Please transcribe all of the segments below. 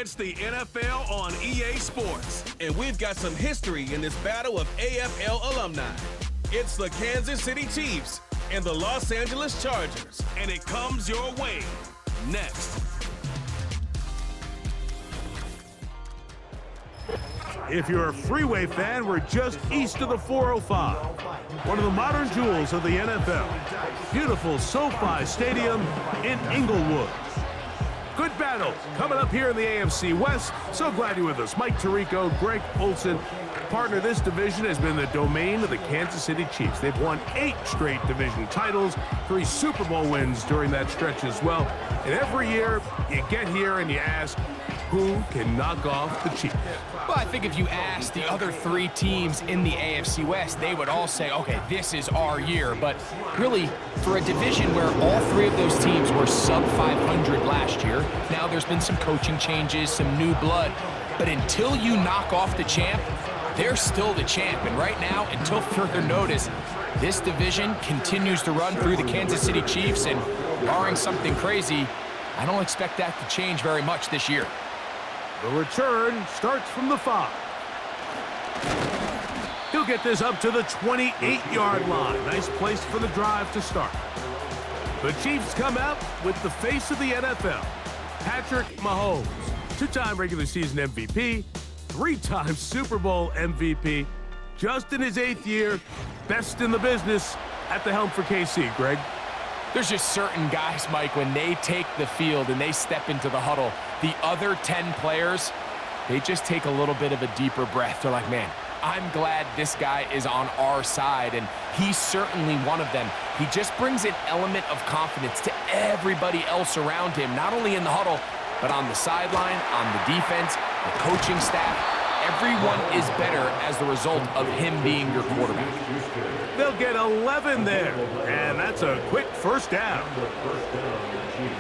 It's the NFL on EA Sports, and we've got some history in this battle of AFL alumni. It's the Kansas City Chiefs and the Los Angeles Chargers, and it comes your way next. If you're a Freeway fan, we're just east of the 405, one of the modern jewels of the NFL. Beautiful SoFi Stadium in Inglewood. Good battle coming up here in the AFC West. So glad you're with us. Mike Tirico, Greg Olson. Partner, this division has been the domain of the Kansas City Chiefs. They've won 8 straight division titles, 3 Super Bowl wins during that stretch as well. And every year, you get here and you ask, who can knock off the Chiefs? Well, I think if you ask the other 3 teams in the AFC West, they would all say, okay, this is our year. But really, for a division where all 3 of those teams were sub 500 last year, now there's been some coaching changes, some new blood. But until you knock off the champ, they're still the champ. And right now, until further notice, this division continues to run through the Kansas City Chiefs. And barring something crazy, I don't expect that to change very much this year. The return starts from the 5. He'll get this up to the 28-yard line. Nice place for the drive to start. The Chiefs come out with the face of the NFL, Patrick Mahomes, 2-time regular season MVP, 3-time Super Bowl MVP, just in his 8th year, best in the business at the helm for KC. Greg? There's just certain guys, Mike, when they take the field and they step into the huddle, the other 10 players, they just take a little bit of a deeper breath. They're like, man, I'm glad this guy is on our side, and he's certainly one of them. He just brings an element of confidence to everybody else around him, not only in the huddle, but on the sideline, on the defense, the coaching staff. Everyone is better as the result of him being your quarterback. They'll get 11 there, and that's a quick first down.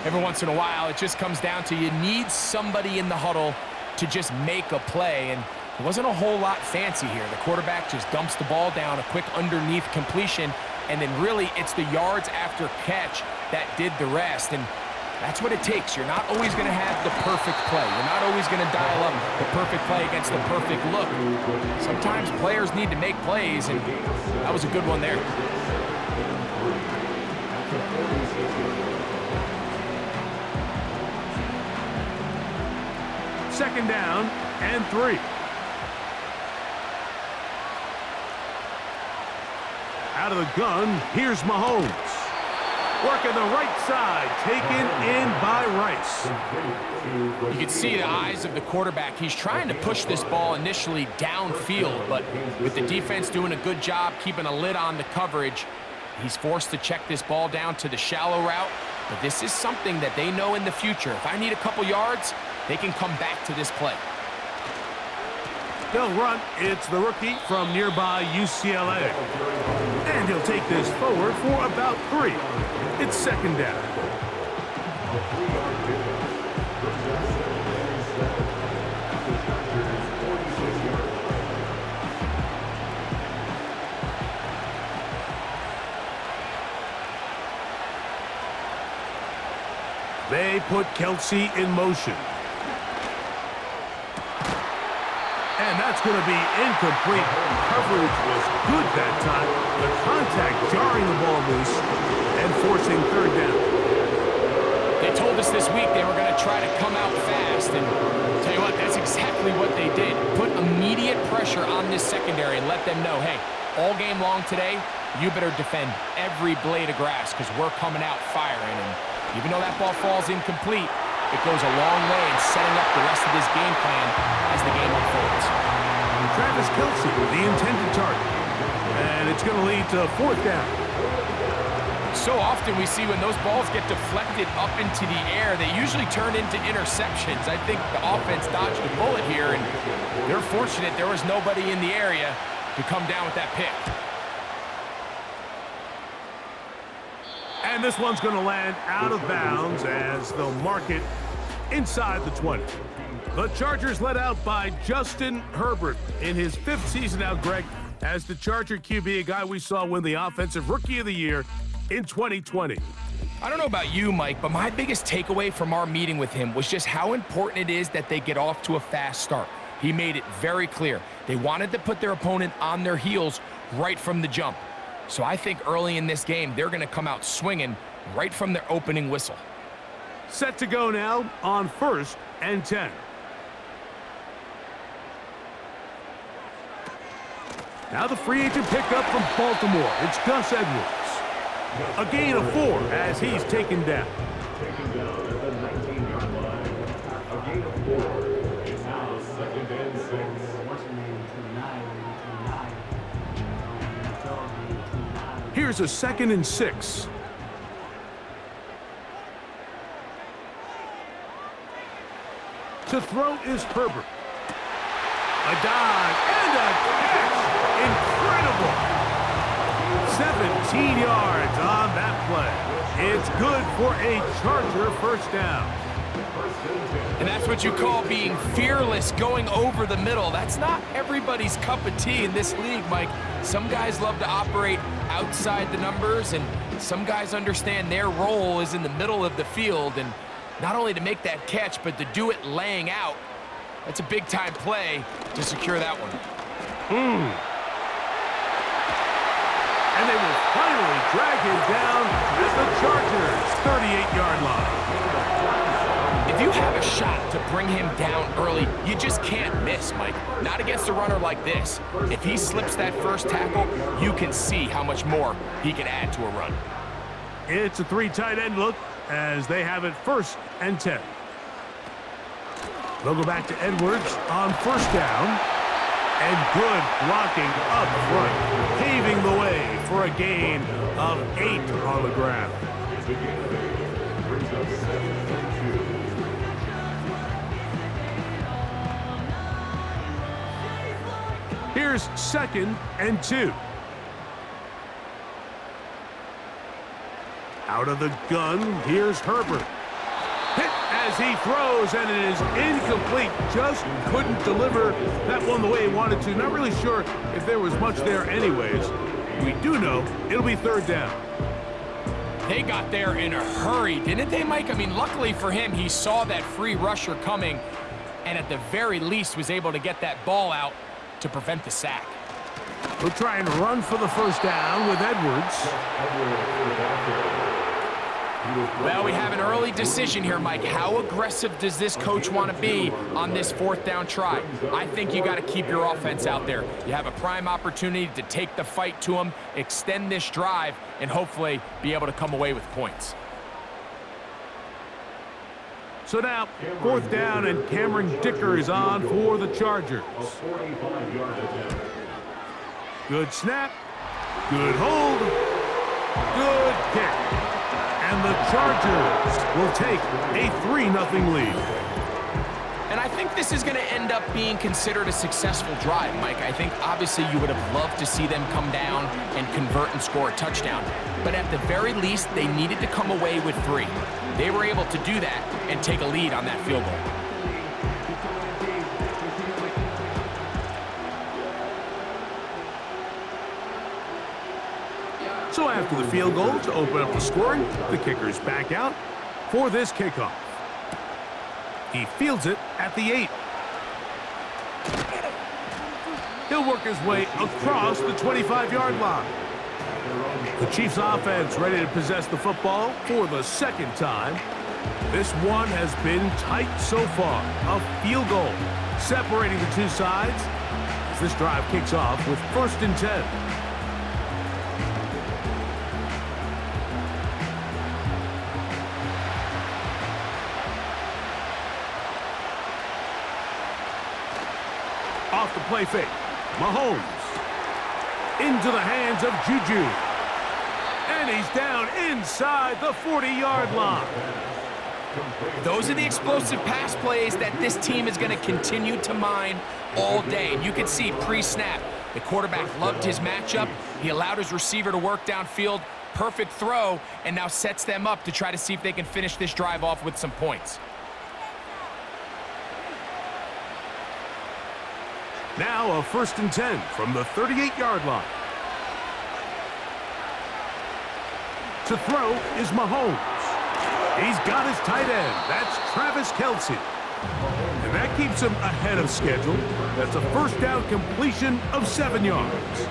Every once in a while, it just comes down to you need somebody in the huddle to just make a play, and it wasn't a whole lot fancy here. The quarterback just dumps the ball down, a quick underneath completion, and then really it's the yards after catch that did the rest. And that's what it takes. You're not always going to have the perfect play. You're not always going to dial up the perfect play against the perfect look. Sometimes players need to make plays, and that was a good one there. Second down and 3. Out of the gun, here's Mahomes. Working the right side, taken in by Rice. You can see the eyes of the quarterback. He's trying to push this ball initially downfield, but with the defense doing a good job keeping a lid on the coverage, he's forced to check this ball down to the shallow route. But this is something that they know in the future. If I need a couple yards, they can come back to this play. They'll run. It's the rookie from nearby UCLA. And he'll take this forward for about 3. It's second down. They put Kelsey in motion. And that's going to be incomplete. Coverage was good that time. The contact jarring the ball loose and forcing third down. They told us this week they were going to try to come out fast, and tell you what, that's exactly what they did. Put immediate pressure on this secondary and let them know, hey, all game long today, you better defend every blade of grass because we're coming out firing. And even though that ball falls incomplete, it goes a long way in setting up the rest of this game plan as the game unfolds. Travis Kelsey, the intended target. And it's going to lead to 4th down. So often we see when those balls get deflected up into the air, they usually turn into interceptions. I think the offense dodged a bullet here, and they're fortunate there was nobody in the area to come down with that pick. And this one's going to land out of bounds as they'll mark it inside the 20. The Chargers led out by Justin Herbert in his 5th season now, Greg, as the Charger QB, a guy we saw win the Offensive Rookie of the Year in 2020. I don't know about you, Mike, but my biggest takeaway from our meeting with him was just how important it is that they get off to a fast start. He made it very clear. They wanted to put their opponent on their heels right from the jump. So I think early in this game, they're going to come out swinging right from their opening whistle. Set to go now on 1st and 10. Now the free agent pickup from Baltimore. It's Gus Edwards. A gain of 4 as he's taken down. Taken down at the 19-yard line. A gain of 4. It's now 2nd and 6. Here's a 2nd and 6. To throw is Herbert. A dive and a catch. Incredible. 17 yards on that play. It's good for a Charger first down. And that's what you call being fearless, going over the middle. That's not everybody's cup of tea in this league, Mike. Some guys love to operate outside the numbers, and some guys understand their role is in the middle of the field, and not only to make that catch, but to do it laying out. That's a big-time play to secure that one. And they will finally drag him down at the Chargers' 38-yard line. If you have a shot to bring him down early, you just can't miss, Mike. Not against a runner like this. If he slips that first tackle, you can see how much more he can add to a run. It's a 3 tight end look as they have it 1st and 10. They'll go back to Edwards on 1st down. And good blocking up front, paving the way for a gain of 8 on the ground. Here's 2nd and 2. Out of the gun, here's Herbert. Hit as he throws, and it is incomplete. Just couldn't deliver that one the way he wanted to. Not really sure if there was much there anyways. We do know it'll be 3rd down. They got there in a hurry, didn't they, Mike? I mean, luckily for him, he saw that free rusher coming, and at the very least was able to get that ball out to prevent the sack. We'll try and run for the 1st down with Edwards. Well, we have an early decision here, Mike. How aggressive does this coach want to be on this 4th down try? I think you got to keep your offense out there. You have a prime opportunity to take the fight to them, extend this drive, and hopefully be able to come away with points. So now, 4th down, and Cameron Dicker is on for the Chargers. Good snap, good hold, good kick. And the Chargers will take a 3-0 lead. And I think this is going to end up being considered a successful drive, Mike. I think obviously you would have loved to see them come down and convert and score a touchdown. But at the very least, they needed to come away with 3. They were able to do that and take a lead on that field goal. So after the field goal to open up the scoring, the kicker's back out for this kickoff. He fields it at the 8. He'll work his way across the 25-yard line. The Chiefs offense ready to possess the football for the 2nd time. This one has been tight so far. A field goal separating the two sides as this drive kicks off with 1st and 10. Off the play fake. Mahomes. Into the hands of Juju. And he's down inside the 40-yard line. Those are the explosive pass plays that this team is going to continue to mine all day. And you can see pre-snap, the quarterback loved his matchup. He allowed his receiver to work downfield. Perfect throw, and now sets them up to try to see if they can finish this drive off with some points. Now a 1st and 10 from the 38-yard line. To throw is Mahomes. He's got his tight end. That's Travis Kelce. And that keeps him ahead of schedule. That's a first down completion of 7 yards.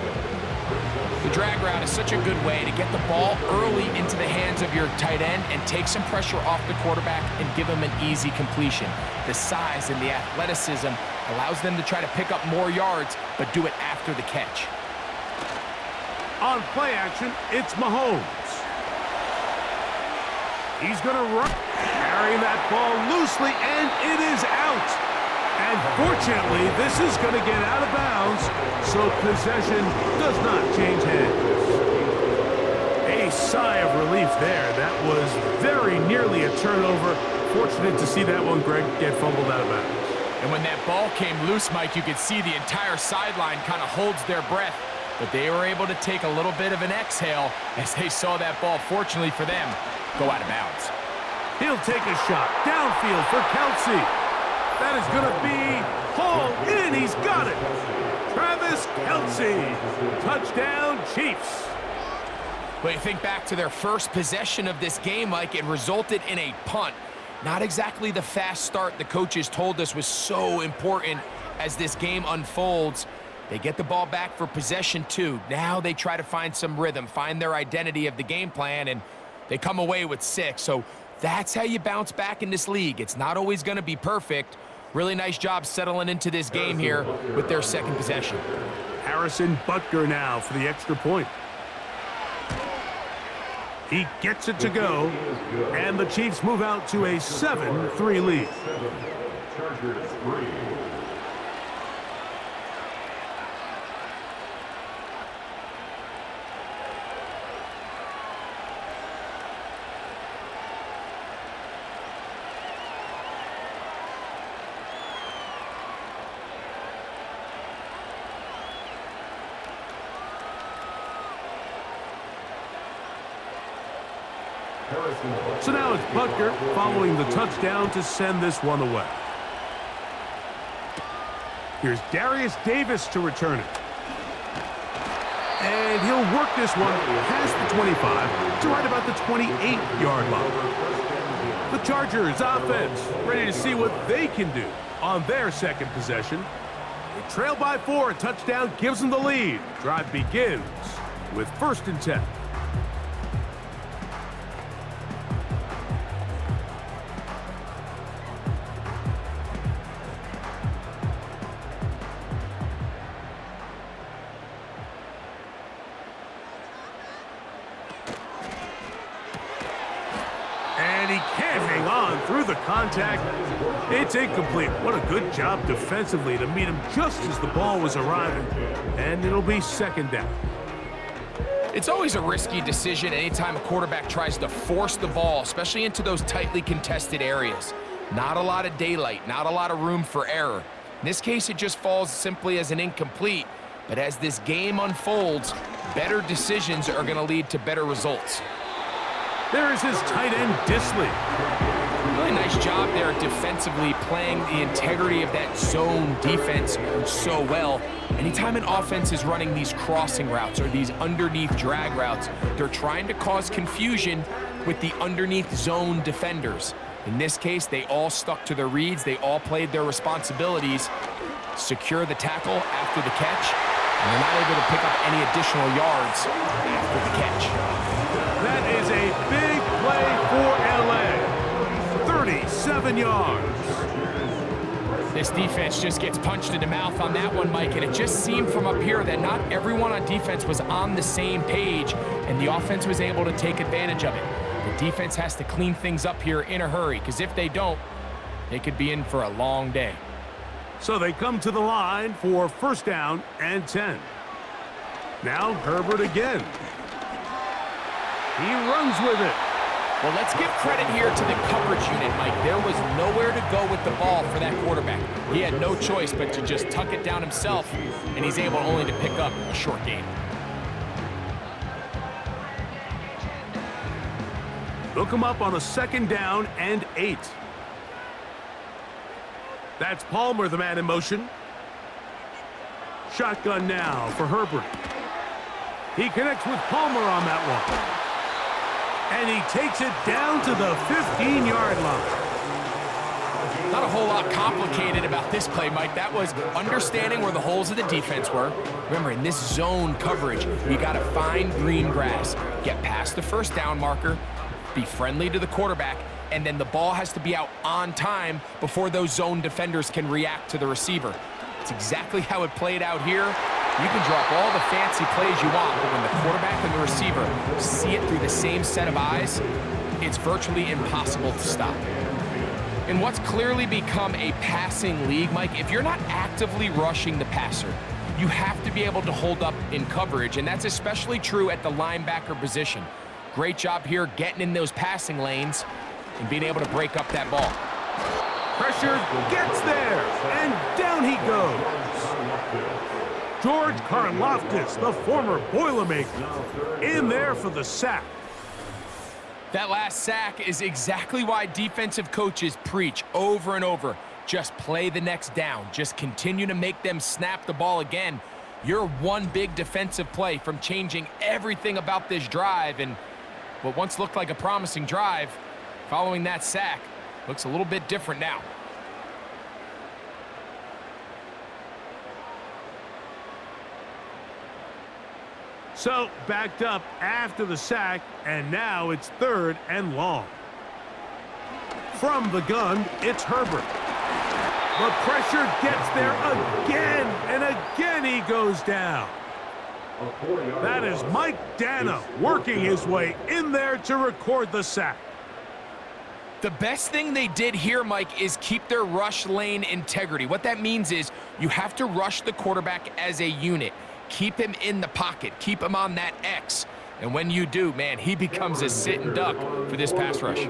The drag route is such a good way to get the ball early into the hands of your tight end and take some pressure off the quarterback and give him an easy completion. The size and the athleticism allows them to try to pick up more yards, but do it after the catch. On play action, it's Mahomes. He's going to run, carrying that ball loosely, and it is out. And fortunately, this is going to get out of bounds, so possession does not change hands. A sigh of relief there. That was very nearly a turnover. Fortunate to see that one, Greg, get fumbled out of bounds. And when that ball came loose, Mike, you could see the entire sideline kind of holds their breath. But they were able to take a little bit of an exhale as they saw that ball, fortunately for them, go out of bounds. He'll take a shot downfield for Kelce. That is going to be hauled in. He's got it. Travis Kelce. Touchdown, Chiefs. But you think back to their first possession of this game, Mike, it resulted in a punt. Not exactly the fast start the coaches told us was so important as this game unfolds. They get the ball back for possession 2. Now they try to find some rhythm, find their identity of the game plan, and they come away with 6. So that's how you bounce back in this league. It's not always going to be perfect. Really nice job settling into this game here with their second possession. Harrison Butker now for the extra point. He gets it to go, and the Chiefs move out to a 7-3 lead. Chargers 3. So now it's Butker following the touchdown to send this one away. Here's Darius Davis to return it. And he'll work this one past the 25 to right about the 28-yard line. The Chargers offense ready to see what they can do on their second possession. They trail by 4. A touchdown gives them the lead. Drive begins with 1st and 10. He can't hang on through the contact. It's incomplete. What a good job defensively to meet him just as the ball was arriving. And it'll be 2nd down. It's always a risky decision anytime a quarterback tries to force the ball, especially into those tightly contested areas. Not a lot of daylight, not a lot of room for error. In this case, it just falls simply as an incomplete. But as this game unfolds, better decisions are going to lead to better results. There is his tight end, Disley. Really nice job there defensively, playing the integrity of that zone defense so well. Anytime an offense is running these crossing routes or these underneath drag routes, they're trying to cause confusion with the underneath zone defenders. In this case, they all stuck to their reads. They all played their responsibilities. Secure the tackle after the catch, and they're not able to pick up any additional yards after the catch. That is a big play for LA. 37 yards. This defense just gets punched in the mouth on that one, Mike, and it just seemed from up here that not everyone on defense was on the same page, and the offense was able to take advantage of it. The defense has to clean things up here in a hurry, because if they don't, they could be in for a long day. So they come to the line for 1st down and 10. Now Herbert again. He runs with it. Well, let's give credit here to the coverage unit, Mike. There was nowhere to go with the ball for that quarterback. He had no choice but to just tuck it down himself, and he's able only to pick up a short gain. They'll come up on a 2nd down and 8. That's Palmer, the man in motion. Shotgun now for Herbert. He connects with Palmer on that one. And he takes it down to the 15-yard line. Not a whole lot complicated about this play, Mike. That was understanding where the holes of the defense were. Remember, in this zone coverage, you got to find green grass, get past the first down marker, be friendly to the quarterback, and then the ball has to be out on time before those zone defenders can react to the receiver. It's exactly how it played out here. You can drop all the fancy plays you want, but when the quarterback and the receiver see it through the same set of eyes, it's virtually impossible to stop. In what's clearly become a passing league, Mike, if you're not actively rushing the passer, you have to be able to hold up in coverage, and that's especially true at the linebacker position. Great job here getting in those passing lanes and being able to break up that ball. Pressure gets there, and down he goes. George Karlaftis, the former Boilermaker, in there for the sack. That last sack is exactly why defensive coaches preach over and over. Just play the next down. Just continue to make them snap the ball again. You're one big defensive play from changing everything about this drive, and what once looked like a promising drive, following that sack, looks a little bit different now. So, backed up after the sack, and now it's 3rd and long. From the gun, it's Herbert. The pressure gets there again, and again he goes down. That is Mike Dana working his way in there to record the sack. The best thing they did here, Mike, is keep their rush lane integrity. What that means is you have to rush the quarterback as a unit. Keep him in the pocket. Keep him on that X. And when you do, man, he becomes a sit-and duck for this pass rush.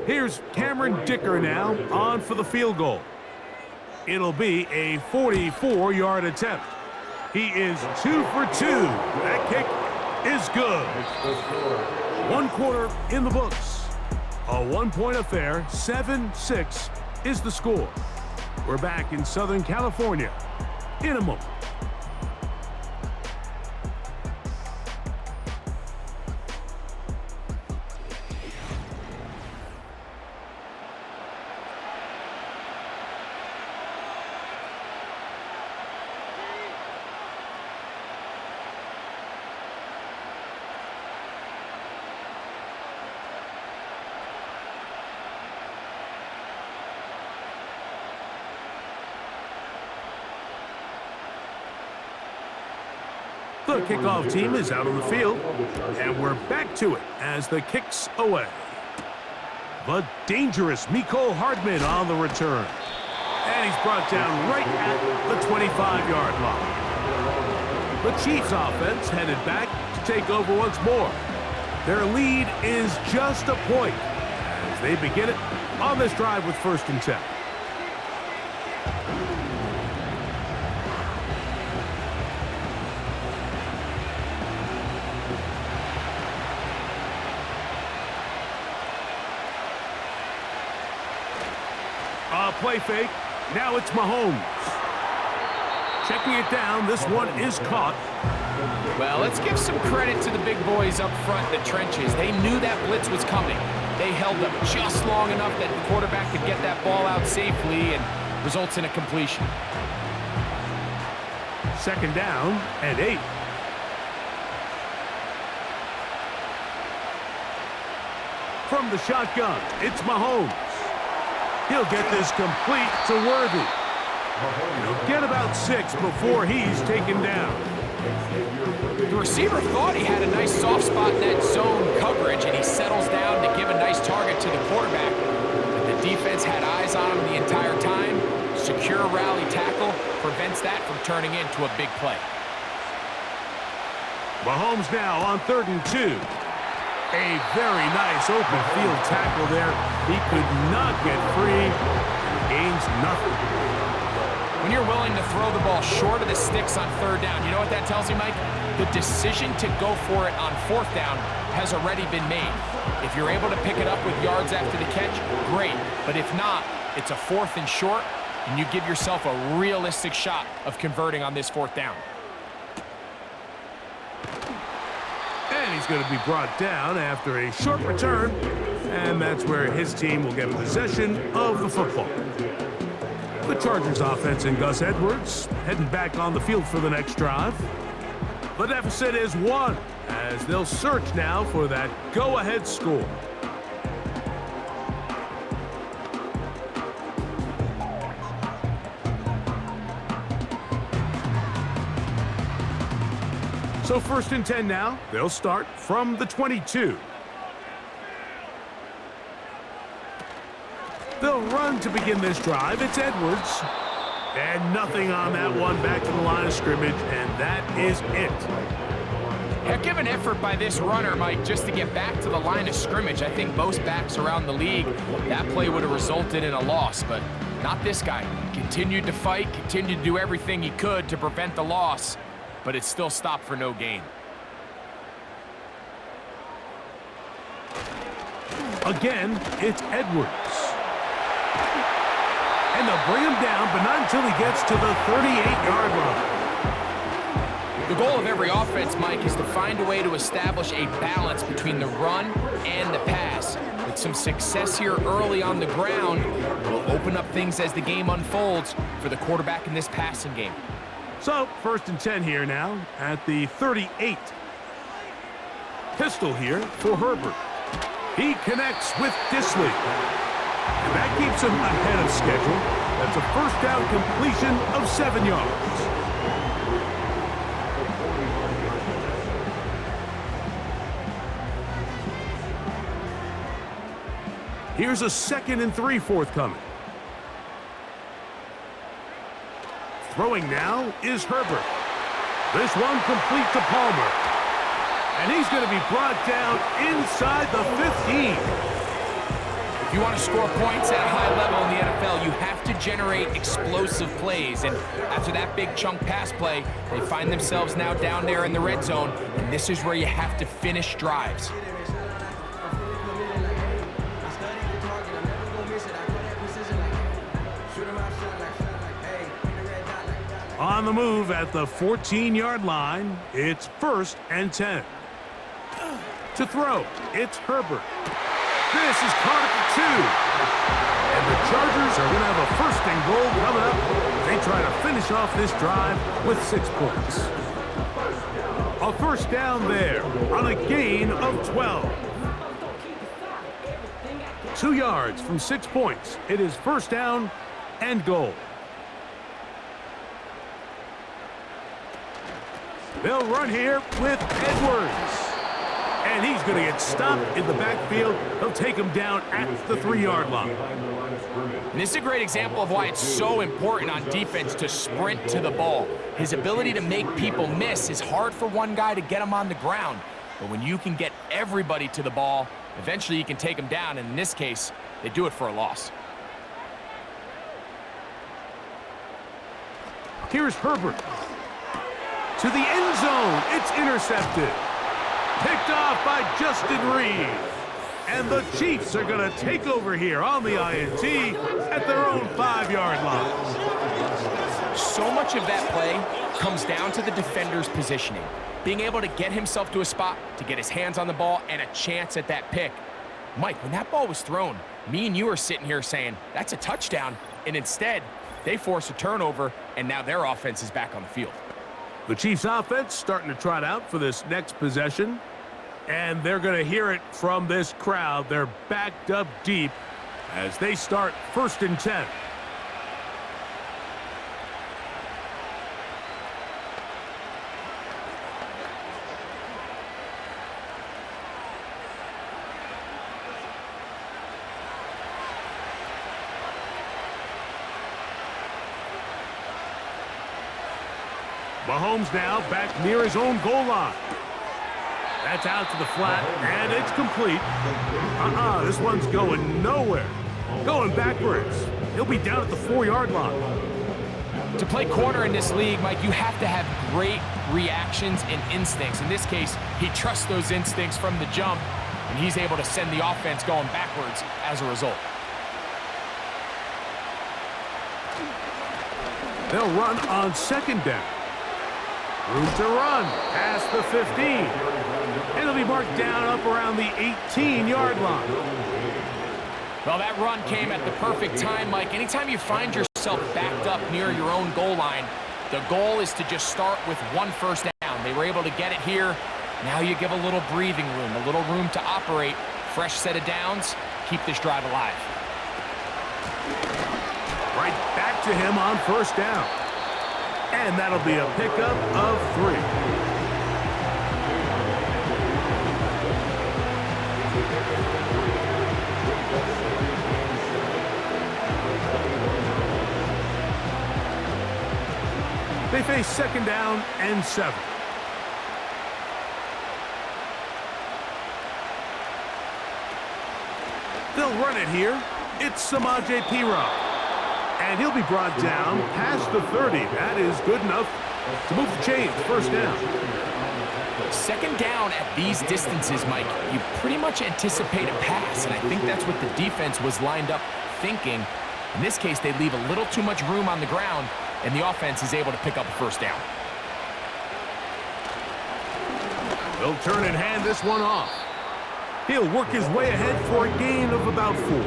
Here's Cameron Dicker now on for the field goal. It'll be a 44-yard attempt. He is 2 for 2. That kick is good. 1 quarter in the books. A 1-point affair, 7-6 is the score. We're back in Southern California in a moment. The kickoff team is out on the field, and we're back to it as the kick's away. The dangerous Mecole Hardman on the return. And he's brought down right at the 25-yard line. The Chiefs offense headed back to take over once more. Their lead is just a point as they begin it on this drive with 1st and 10. Play fake. Now it's Mahomes. Checking it down. This one is caught. Well, let's give some credit to the big boys up front in the trenches. They knew that blitz was coming. They held up just long enough that the quarterback could get that ball out safely and results in a completion. 2nd down and 8. From the shotgun, it's Mahomes. He'll get this complete to Worthy. He'll get about 6 before he's taken down. The receiver thought he had a nice soft spot in that zone coverage, and he settles down to give a nice target to the quarterback. But the defense had eyes on him the entire time. Secure rally tackle prevents that from turning into a big play. Mahomes now on 3rd and 2. A very nice open field tackle there. He could not get free and gains nothing. When you're willing to throw the ball short of the sticks on 3rd down, you know what that tells you, Mike? The decision to go for it on 4th down has already been made. If you're able to pick it up with yards after the catch, great. But if not, it's a 4th and short, and you give yourself a realistic shot of converting on this 4th down. And he's he's going to be brought down after a short return, and that's where his team will get possession of the football. The Chargers offense and Gus Edwards heading back on the field for the next drive. The deficit is 1, as they'll search now for that go-ahead score. So 1st and 10 now. They'll start from the 22. They'll run to begin this drive. It's Edwards. And nothing on that one. Back to the line of scrimmage, and that is it. Heck of an effort by this runner, Mike, just to get back to the line of scrimmage. I think most backs around the league, that play would have resulted in a loss, but not this guy. Continued to fight, continued to do everything he could to prevent the loss, but it still stopped for no gain. Again, it's Edwards. And they'll bring him down, but not until he gets to the 38-yard line. The goal of every offense, Mike, is to find a way to establish a balance between the run and the pass. With some success here early on the ground, will open up things as the game unfolds for the quarterback in this passing game. So, 1st and 10 here now at the 38. Pistol here for Herbert. He connects with Disley. And that keeps him ahead of schedule. That's a 1st down completion of 7 yards. Here's a 2nd and 3 forthcoming. Throwing now is Herbert. This one complete to Palmer. And he's going to be brought down inside the 15. If you want to score points at a high level in the NFL, you have to generate explosive plays. And after that big chunk pass play, they find themselves now down there in the red zone. And this is where you have to finish drives. On the move at the 14-yard line, it's 1st and 10. To throw, it's Herbert. This is caught at the 2. And the Chargers are going to have a 1st and goal coming up. They try to finish off this drive with 6 points. A 1st down there on a gain of 12. 2 yards from 6 points. It is 1st down and goal. They'll run here with Edwards. And he's going to get stopped in the backfield. They'll take him down at the 3-yard line. And this is a great example of why it's so important on defense to sprint to the ball. His ability to make people miss is hard for one guy to get him on the ground. But when you can get everybody to the ball, eventually you can take him down. And in this case, they do it for a loss. Here's Herbert. To the end zone. It's intercepted. Picked off by Justin Reed. And the Chiefs are going to take over here on the INT at their own 5-yard line. So much of that play comes down to the defender's positioning. Being able to get himself to a spot, to get his hands on the ball, and a chance at that pick. Mike, when that ball was thrown, me and you are sitting here saying, that's a touchdown. And instead, they force a turnover, and now their offense is back on the field. The Chiefs offense starting to trot out for this next possession. And they're going to hear it from this crowd. They're backed up deep as they start 1st and 10. Mahomes now back near his own goal line. That's out to the flat, and it's complete. This one's going nowhere. Going backwards. He'll be down at the 4-yard line. To play corner in this league, Mike, you have to have great reactions and instincts. In this case, he trusts those instincts from the jump, and he's able to send the offense going backwards as a result. They'll run on 2nd down. Room to run past the 15. And he'll be marked down up around the 18-yard line. Well, that run came at the perfect time, Mike. Anytime you find yourself backed up near your own goal line, the goal is to just start with one first down. They were able to get it here. Now you give a little breathing room, a little room to operate. Fresh set of downs. Keep this drive alive. Right back to him on first down. And that'll be a pickup of 3. They face second down and 7. They'll run it here. It's Samaje Perine. And he'll be brought down past the 30. That is good enough to move the chains. First down. Second down at these distances, Mike, you pretty much anticipate a pass, and I think that's what the defense was lined up thinking. In this case, they leave a little too much room on the ground, and the offense is able to pick up a first down. They'll turn and hand this one off. He'll work his way ahead for a gain of about 4.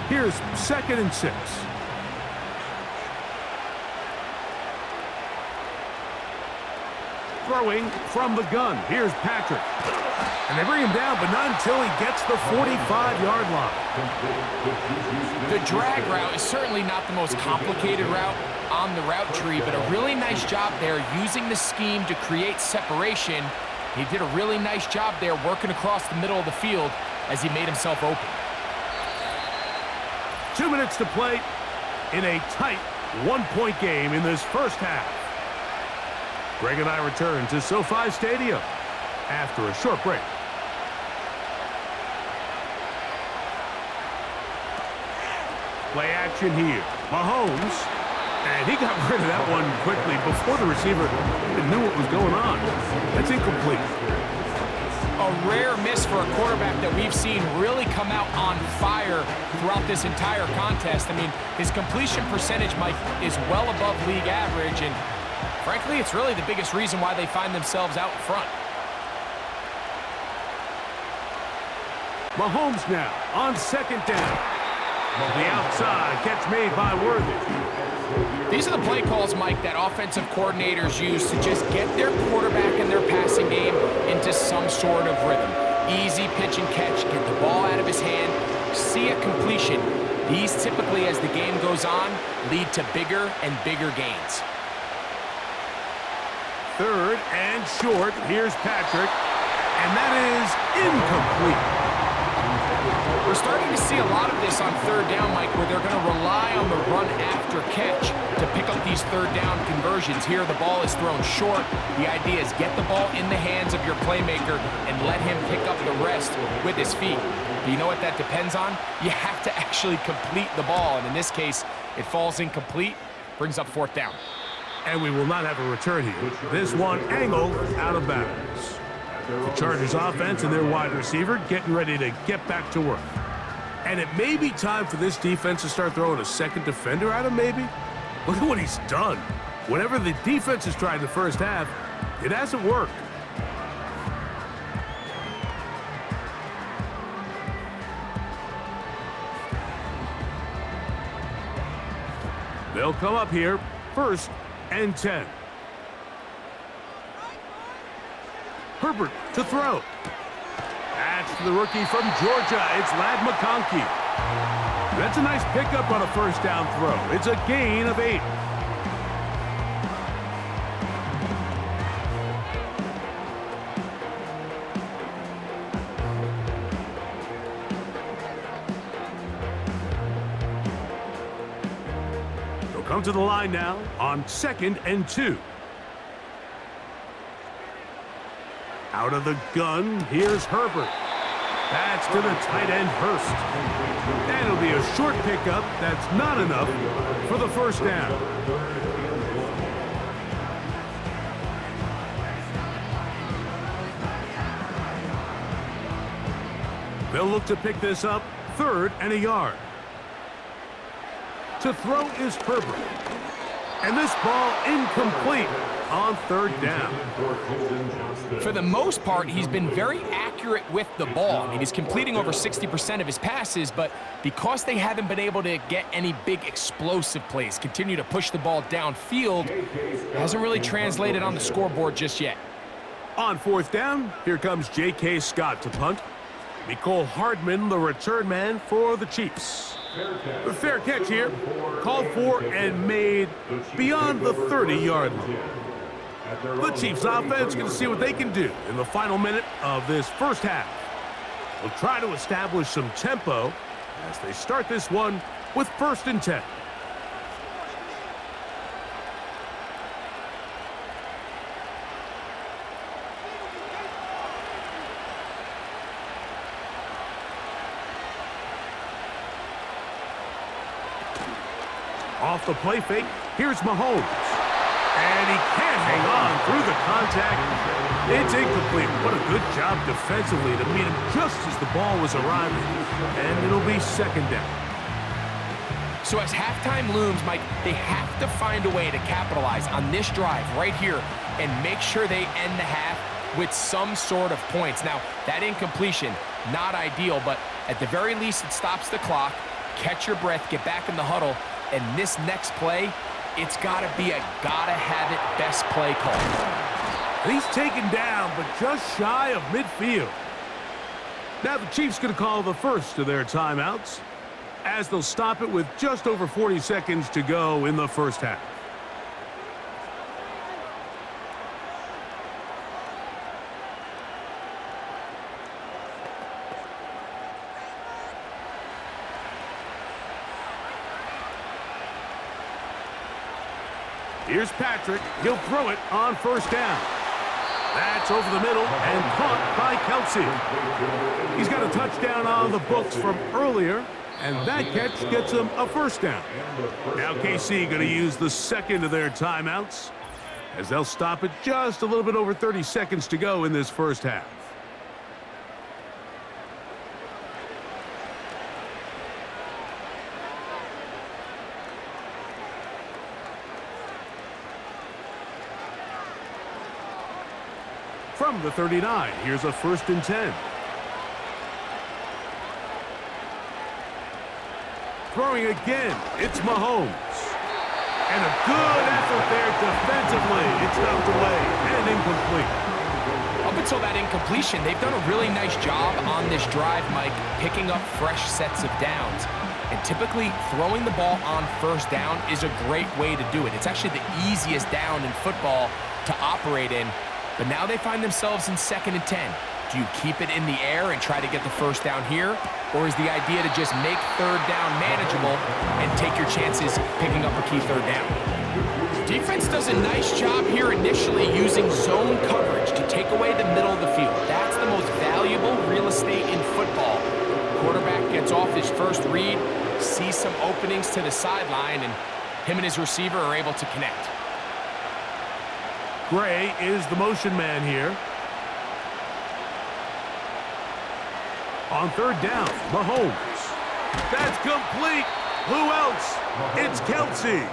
Here's second and 6. Throwing from the gun. Here's Patrick. And they bring him down, but not until he gets the 45-yard line. The drag route is certainly not the most complicated route on the route tree, but a really nice job there using the scheme to create separation. He did a really nice job there working across the middle of the field as he made himself open. 2 minutes to play in a tight one-point game in this first half. Greg and I return to SoFi Stadium after a short break. Play action here. Mahomes. And he got rid of that one quickly before the receiver even knew what was going on. That's incomplete. A rare miss for a quarterback that we've seen really come out on fire throughout this entire contest. I mean, his completion percentage, Mike, is well above league average, and frankly, it's really the biggest reason why they find themselves out front. Mahomes now on second down. The outside, catch made by Worthy. These are the play calls, Mike, that offensive coordinators use to just get their quarterback and their passing game into some sort of rhythm. Easy pitch and catch, get the ball out of his hand, see a completion. These typically, as the game goes on, lead to bigger and bigger gains. Third and short. Here's Patrick. And that is incomplete. We're starting to see a lot of this on third down, Mike, where they're going to rely on the run after catch to pick up these third down conversions. Here, the ball is thrown short. The idea is get the ball in the hands of your playmaker and let him pick up the rest with his feet. Do you know what that depends on? You have to actually complete the ball, and in this case, it falls incomplete, brings up fourth down. And we will not have a return here. This one angled out of bounds. The Chargers offense and their wide receiver getting ready to get back to work. And it may be time for this defense to start throwing a second defender at him, maybe? Look at what he's done. Whatever the defense has tried in the first half, it hasn't worked. They'll come up here, first and 10. Herbert to throw. That's the rookie from Georgia. It's Lad McConkey. That's a nice pickup on a first down throw. It's a gain of 8. They'll come to the line now on second and 2. Out of the gun, here's Herbert. That's to the tight end, Hurst. And it'll be a short pickup. That's not enough for the first down. They'll look to pick this up 3rd and a yard. To throw is Herbert. And this ball incomplete on 3rd down. For the most part, he's been very accurate with the ball. I mean, he's completing over 60% of his passes, but because they haven't been able to get any big explosive plays, continue to push the ball downfield, hasn't really translated on the scoreboard just yet. On 4th down, here comes J.K. Scott to punt. Nicole Hardman, the return man for the Chiefs. The fair catch here, called for and made beyond the 30-yard line. The Chiefs offense going to see what they can do in the final minute of this first half. They'll try to establish some tempo as they start this one with 1st and 10. Off the play fake, here's Mahomes. And he can't hang on through the contact. It's incomplete. What a good job defensively to meet him just as the ball was arriving. And it'll be 2nd down. So as halftime looms, Mike, they have to find a way to capitalize on this drive right here and make sure they end the half with some sort of points. Now, that incompletion, not ideal, but at the very least, it stops the clock. Catch your breath, get back in the huddle, and this next play, it's got to be a gotta-have-it best play call. He's taken down, but just shy of midfield. Now the Chiefs going to call the first of their timeouts, as they'll stop it with just over 40 seconds to go in the first half. Here's Patrick. He'll throw it on 1st down. That's over the middle and caught by Kelsey. He's got a touchdown on the books from earlier, and that catch gets him a 1st down. Now KC going to use the 2nd of their timeouts, as they'll stop it just a little bit over 30 seconds to go in this first half. From the 39, here's a 1st and 10. Throwing again, it's Mahomes. And a good effort there defensively. It's knocked away and incomplete. Up until that incompletion, they've done a really nice job on this drive, Mike, picking up fresh sets of downs. And typically, throwing the ball on 1st down is a great way to do it. It's actually the easiest down in football to operate in. But now they find themselves in 2nd and 10. Do you keep it in the air and try to get the 1st down here? Or is the idea to just make 3rd down manageable and take your chances picking up a key 3rd down? Defense does a nice job here initially using zone coverage to take away the middle of the field. That's the most valuable real estate in football. Quarterback gets off his first read, sees some openings to the sideline, and him and his receiver are able to connect. Gray is the motion man here. On 3rd down, Mahomes. That's complete. Who else? It's Kelsey.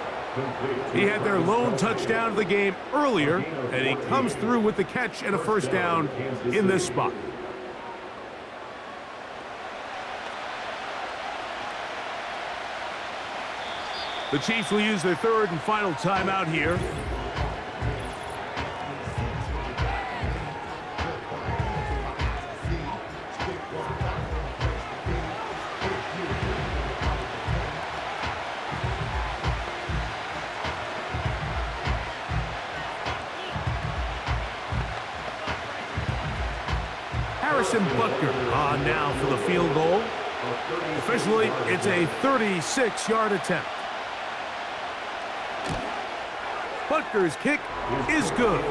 He had their lone touchdown of the game earlier, and he comes through with the catch and a 1st down in this spot. The Chiefs will use their 3rd and final timeout here. Harrison Butker on now for the field goal. Officially, it's a 36-yard attempt. Butker's kick is good.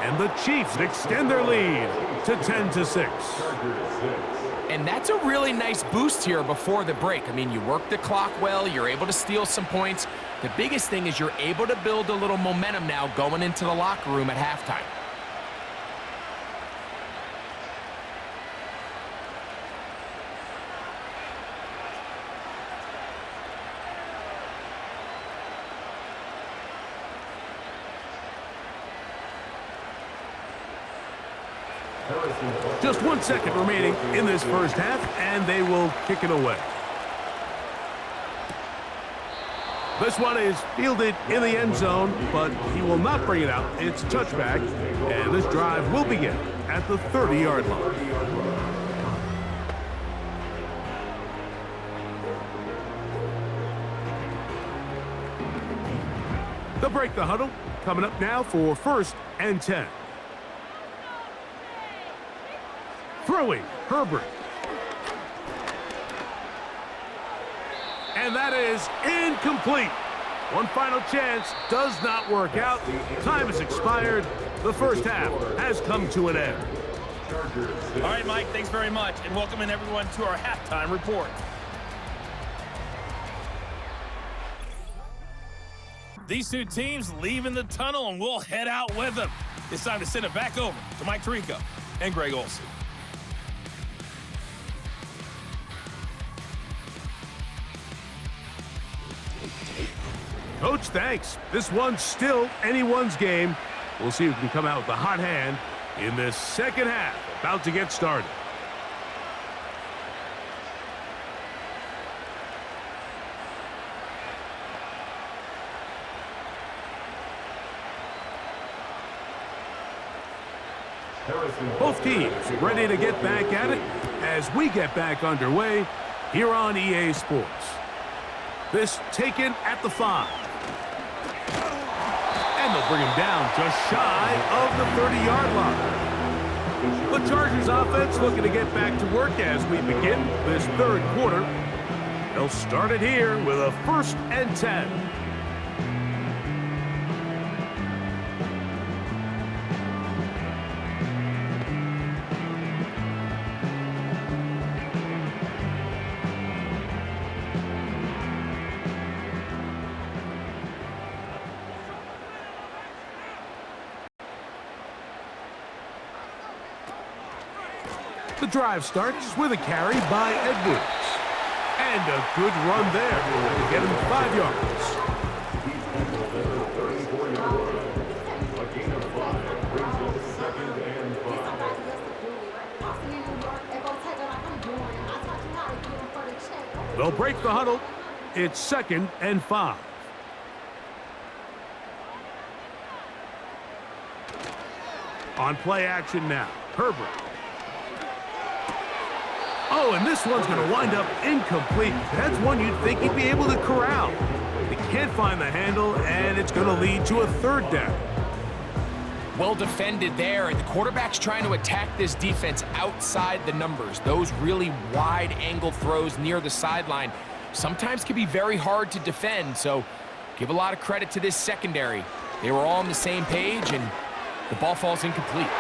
And the Chiefs extend their lead to 10-6. And that's a really nice boost here before the break. I mean, you work the clock well, you're able to steal some points. The biggest thing is you're able to build a little momentum now going into the locker room at halftime. Just 1 second remaining in this first half, and they will kick it away. This one is fielded in the end zone, but he will not bring it out. It's a touchback, and this drive will begin at the 30-yard line. They'll break the huddle. Coming up now for 1st and 10. Throwing, Herbert. And that is incomplete. One final chance does not work out. Time has expired. The first half has come to an end. All right, Mike, thanks very much, and welcoming everyone to our halftime report. These two teams leaving the tunnel, and we'll head out with them. It's time to send it back over to Mike Tirico and Greg Olsen. Coach, thanks. This one's still anyone's game. We'll see who can come out with a hot hand in this second half. About to get started. Both teams ready to get back at it as we get back underway here on EA Sports. This taken at the 5. And they'll bring him down just shy of the 30-yard line. The Chargers offense looking to get back to work as we begin this third quarter. They'll start it here with a 1st and 10. The drive starts with a carry by Edwards. And a good run there to get him 5 yards. They'll break the huddle. It's 2nd and 5. On play action now, Herbert. Oh, and this one's going to wind up incomplete. That's one you'd think he'd be able to corral. He can't find the handle, and it's going to lead to a 3rd down. Well defended there, and the quarterback's trying to attack this defense outside the numbers. Those really wide-angle throws near the sideline sometimes can be very hard to defend, so give a lot of credit to this secondary. They were all on the same page, and the ball falls incomplete.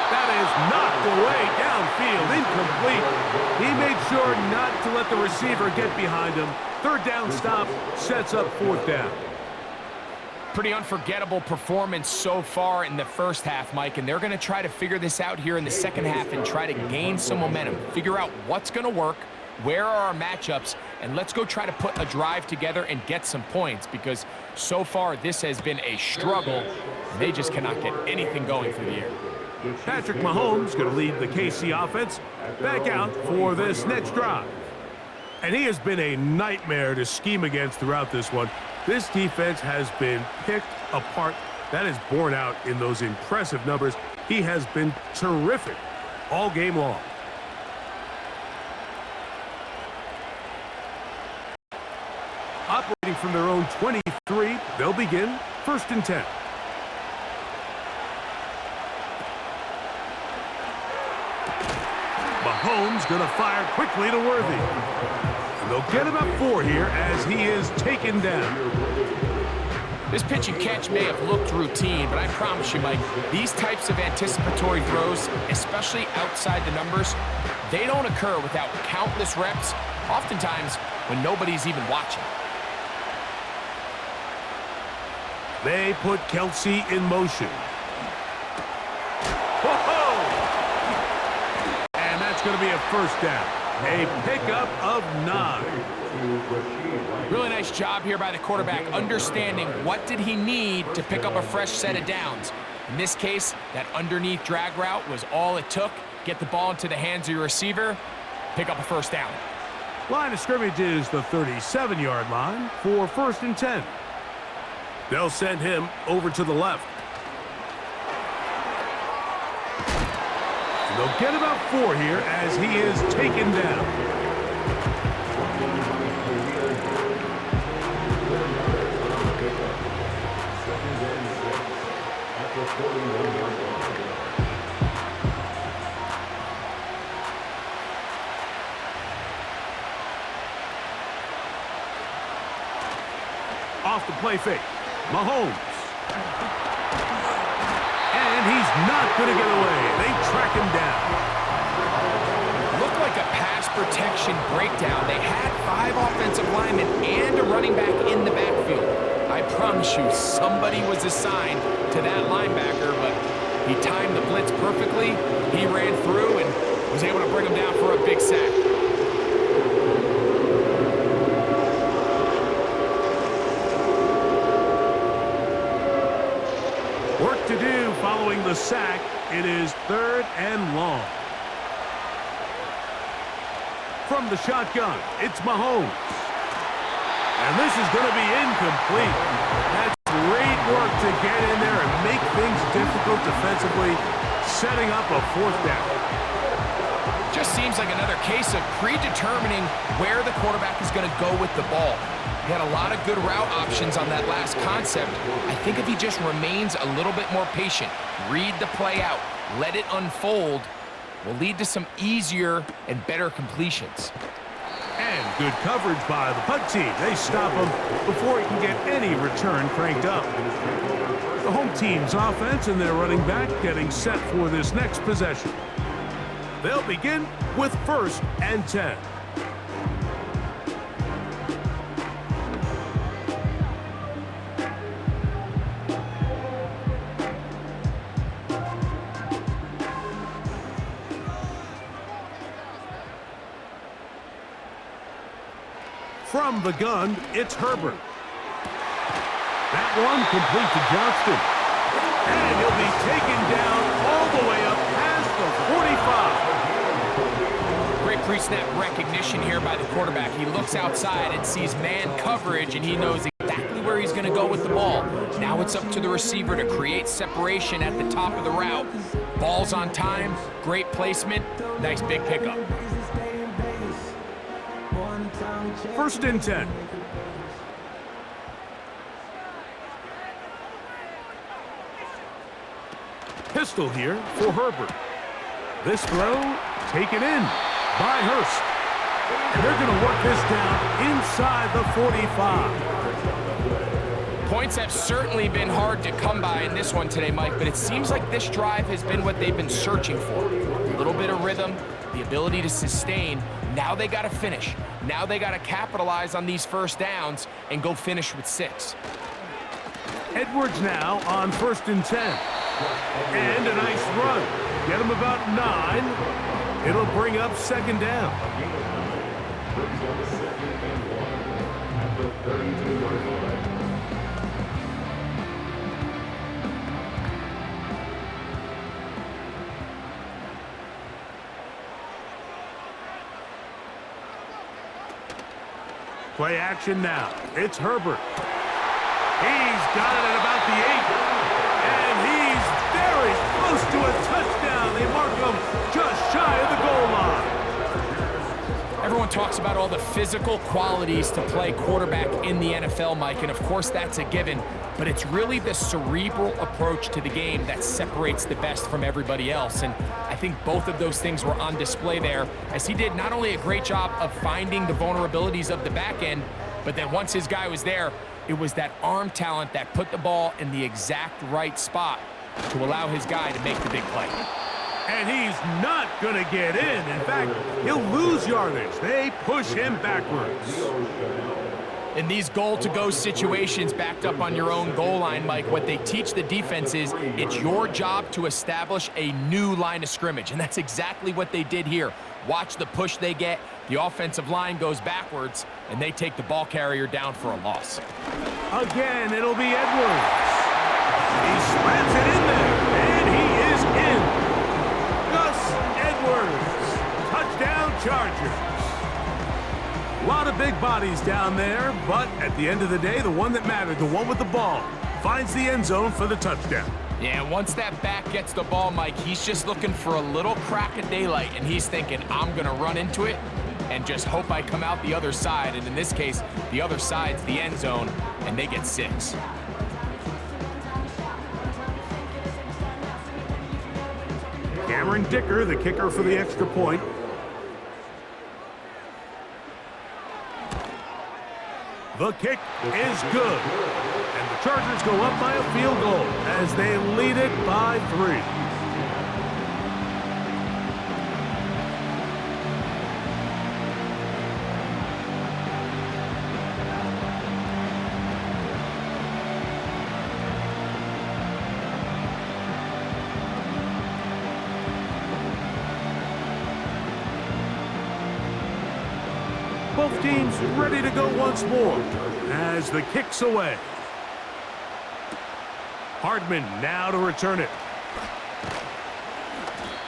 That is knocked away downfield, incomplete. He made sure not to let the receiver get behind him. 3rd down stop sets up 4th down. Pretty unforgettable performance so far in the first half, Mike, and they're going to try to figure this out here in the second half and try to gain some momentum, figure out what's going to work, where are our matchups, and let's go try to put a drive together and get some points, because so far this has been a struggle. They just cannot get anything going through the air. Patrick Mahomes going to lead the KC offense back out for this next drive. And he has been a nightmare to scheme against throughout this one. This defense has been picked apart. That is borne out in those impressive numbers. He has been terrific all game long. Operating from their own 23, they'll begin 1st and 10. Mahomes going to fire quickly to Worthy. And they'll get him up 4 here as he is taken down. This pitch and catch may have looked routine, but I promise you, Mike, these types of anticipatory throws, especially outside the numbers, they don't occur without countless reps, oftentimes when nobody's even watching. They put Kelsey in motion. Whoa! And that's going to be a 1st down. A pickup of 9. Really nice job here by the quarterback, understanding what did he need to pick up a fresh set of downs. In this case, that underneath drag route was all it took. Get the ball into the hands of your receiver, pick up a first down. Line of scrimmage is the 37-yard line for 1st and 10. They'll send him over to the left. And they'll get about 4 here as he is taken down. Off the play fake, Mahomes. And he's not going to get away. They track him down. Looked like a pass protection breakdown. They had 5 offensive linemen and a running back in the backfield. I promise you, somebody was assigned to that linebacker, but he timed the blitz perfectly. He ran through and was able to bring him down for a big sack. Work to do following the sack. It is 3rd and long. From the shotgun, it's Mahomes. And this is going to be incomplete. That's great work to get in there and make things difficult defensively, setting up a 4th down. Just seems like another case of predetermining where the quarterback is going to go with the ball. He had a lot of good route options on that last concept. I think if he just remains a little bit more patient, read the play out, let it unfold, will lead to some easier and better completions. And good coverage by the punt team. They stop him before he can get any return cranked up. The home team's offense and their running back getting set for this next possession. They'll begin with 1st and 10. From the gun, it's Herbert. That one complete to Johnston. And he'll be taken down all the way up past the 45. Great pre-snap recognition here by the quarterback. He looks outside and sees man coverage, and he knows exactly where he's going to go with the ball. Now it's up to the receiver to create separation at the top of the route. Ball's on time, great placement, nice big pickup. 1st and 10. Pistol here for Herbert. This throw taken in by Hurst. And they're going to work this down inside the 45. Points have certainly been hard to come by in this one today, Mike, but it seems like this drive has been what they've been searching for. A little bit of rhythm, the ability to sustain. Now they got to finish. Now they got to capitalize on these first downs and go finish with 6. Edwards now on 1st and 10. And a nice run. Get him about 9. It'll bring up 2nd down. Play action now. It's Herbert. He's got it at about the 8. And he's very close to a touchdown. They mark him just shy of the goal line. Everyone talks about all the physical qualities to play quarterback in the NFL, Mike, and of course that's a given, but it's really the cerebral approach to the game that separates the best from everybody else, and I think both of those things were on display there, as he did not only a great job of finding the vulnerabilities of the back end, but then once his guy was there, it was that arm talent that put the ball in the exact right spot to allow his guy to make the big play. And he's not going to get in. In fact, he'll lose yardage. They push him backwards. In these goal-to-go situations backed up on your own goal line, Mike, what they teach the defense is it's your job to establish a new line of scrimmage, and that's exactly what they did here. Watch the push they get. The offensive line goes backwards, and they take the ball carrier down for a loss. Again, it'll be Edwards. He slams it in there. bodies down there, but at the end of the day, the one that mattered, the one with the ball, finds the end zone for the touchdown. Yeah, once that back gets the ball, Mike, he's just looking for a little crack of daylight, and he's thinking, I'm going to run into it and just hope I come out the other side. And in this case, the other side's the end zone, and they get 6. Cameron Dicker, the kicker for the extra point. The kick is good. And the Chargers go up by a field goal as they lead it by 3. Both teams ready to go once more as the kick's away. Hardman now to return it.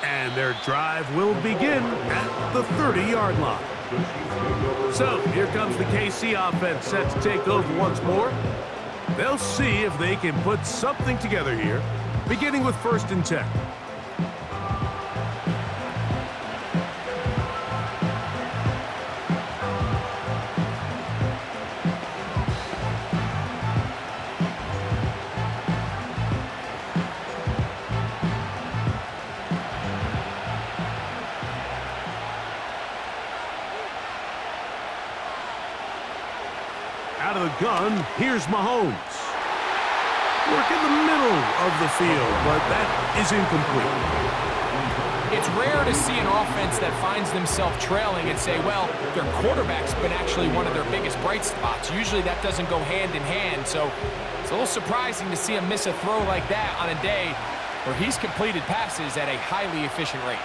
And their drive will begin at the 30-yard line. So here comes the KC offense set to take over once more. They'll see if they can put something together here, beginning with 1st and 10. Out of the gun, here's Mahomes. Work in the middle of the field, but that is incomplete. It's rare to see an offense that finds themselves trailing and say, well, their quarterback's been actually one of their biggest bright spots. Usually that doesn't go hand in hand, so it's a little surprising to see him miss a throw like that on a day where he's completed passes at a highly efficient rate.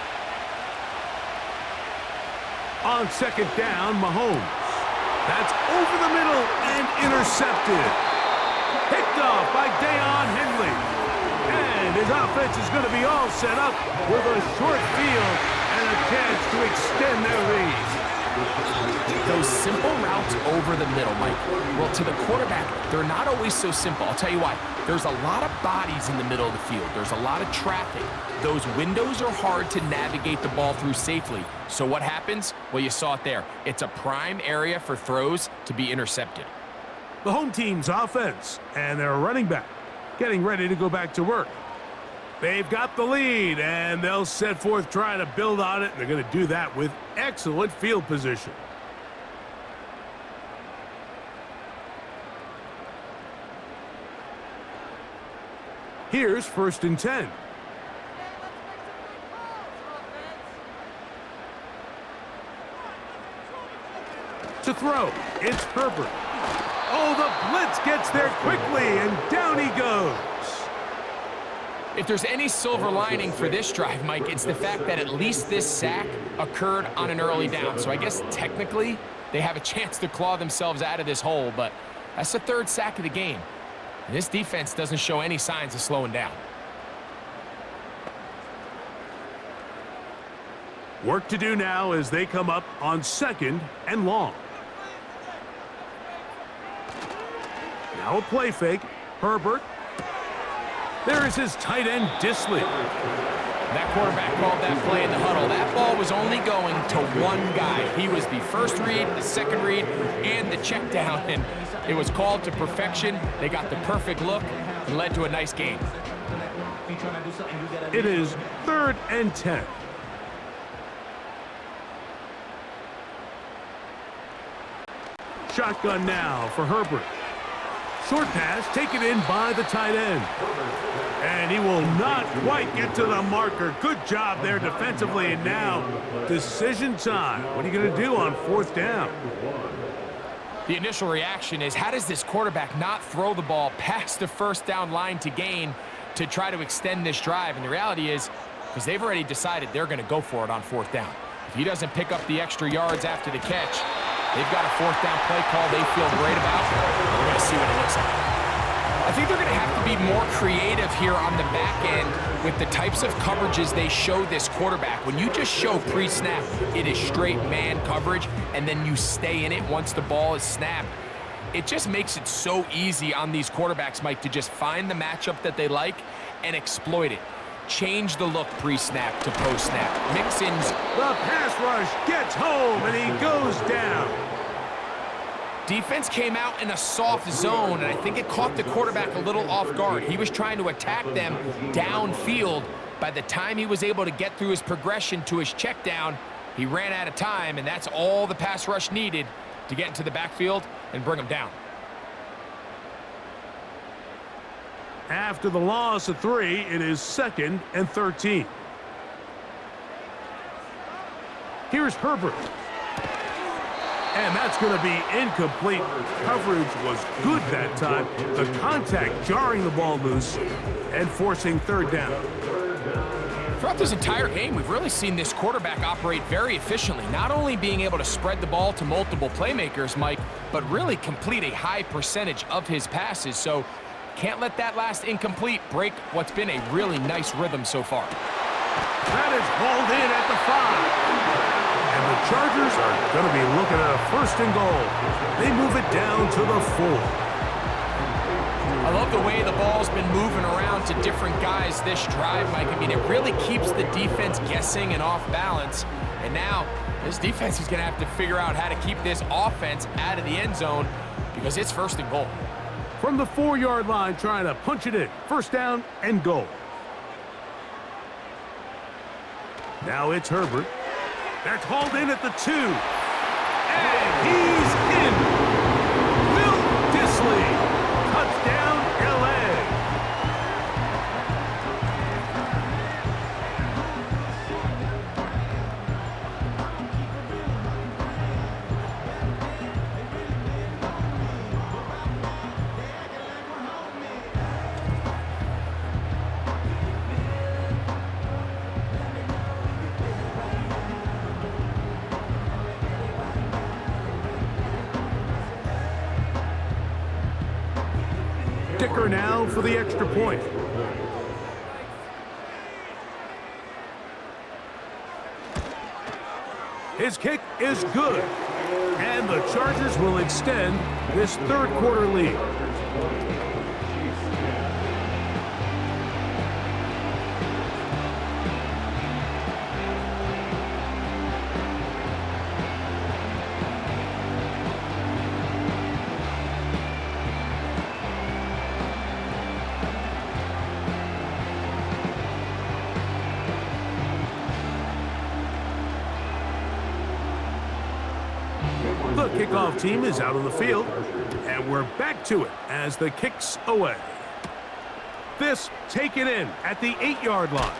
On 2nd down, Mahomes. That's over the middle and intercepted. Picked off by Deion Henley. And his offense is going to be all set up with a short field and a chance to extend their lead. Those simple routes over the middle, Mike, well, to the quarterback, they're not always so simple. I'll tell you why. There's a lot of bodies in the middle of the field. There's a lot of traffic. Those windows are hard to navigate the ball through safely. So what happens? Well, you saw it there. It's a prime area for throws to be intercepted. The home team's offense and their running back getting ready to go back to work. They've got the lead, and they'll set forth trying to build on it. They're going to do that with excellent field position. Here's 1st and 10. To throw, it's Herbert. Oh, the blitz gets there quickly, and down he goes. If there's any silver lining for this drive, Mike, it's the fact that at least this sack occurred on an early down. So I guess technically they have a chance to claw themselves out of this hole, but that's the 3rd sack of the game. And this defense doesn't show any signs of slowing down. Work to do now as they come up on 2nd and long. Now a play fake. Herbert. There is his tight end, Disley. That quarterback called that play in the huddle. That ball was only going to one guy. He was the first read, the second read, and the check down. And it was called to perfection. They got the perfect look and led to a nice game. It is 3rd and 10. Shotgun now for Herbert. Short pass taken in by the tight end. And he will not quite get to the marker. Good job there defensively. And now, decision time. What are you going to do on 4th down? The initial reaction is, how does this quarterback not throw the ball past the 1st down line to gain to try to extend this drive? And the reality is, because they've already decided they're going to go for it on 4th down. If he doesn't pick up the extra yards after the catch, they've got a 4th down play call they feel great about. We're going to see what it looks like. I think they're going to have to be more creative here on the back end with the types of coverages they show this quarterback. When you just show pre-snap, it is straight man coverage, and then you stay in it once the ball is snapped. It just makes it so easy on these quarterbacks, Mike, to just find the matchup that they like and exploit it. Change the look pre-snap to post-snap. Mixon's The pass rush gets home, and he goes down. defense came out in a soft zone, and I think it caught the quarterback a little off guard. He was trying to attack them downfield. By the time he was able to get through his progression to his check down, he ran out of time, and that's all the pass rush needed to get into the backfield and bring him down. After the loss of 3, it is 2nd and 13. Here's Herbert. And that's going to be incomplete. Coverage was good that time. The contact jarring the ball loose and forcing 3rd down. Throughout this entire game, we've really seen this quarterback operate very efficiently, not only being able to spread the ball to multiple playmakers, Mike, but really complete a high percentage of his passes. So can't let that last incomplete break what's been a really nice rhythm so far. That is hauled in at the 5. And the Chargers are going to be looking at a 1st and goal. They move it down to the 4. I love the way the ball's been moving around to different guys this drive, Mike. I mean, it really keeps the defense guessing and off balance. And now this defense is going to have to figure out how to keep this offense out of the end zone because it's 1st and goal. From the 4-yard line, trying to punch it in. 1st down and goal. Now it's Herbert. That's hauled in at the 2. And he's in. Will Dissly. Touchdown, L.A. Kicker now for the extra point. His kick is good. And the Chargers will extend this 3rd quarter lead. The kickoff team is out on the field, and we're back to it as the kick's away. This taken in at the 8-yard line,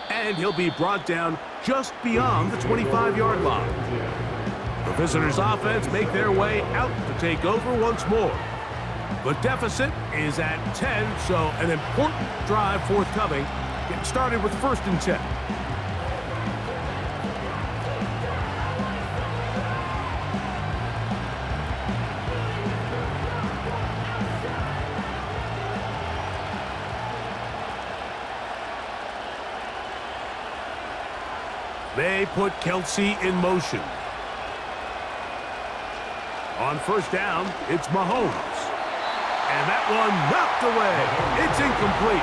and he'll be brought down just beyond the 25-yard line. The visitors' offense make their way out to take over once more. The deficit is at 10, so an important drive forthcoming. Get started with 1st and 10. They put Kelsey in motion. On 1st down, it's Mahomes. And that one knocked away. It's incomplete.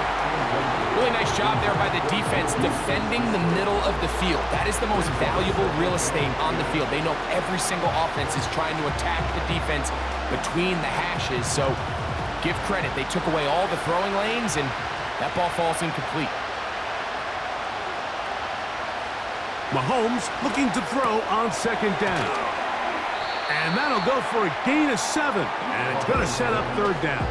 Really nice job there by the defense defending the middle of the field. That is the most valuable real estate on the field. They know every single offense is trying to attack the defense between the hashes. So give credit. They took away all the throwing lanes, and that ball falls incomplete. Mahomes looking to throw on 2nd down. And that'll go for a gain of 7. And it's going to set up 3rd down.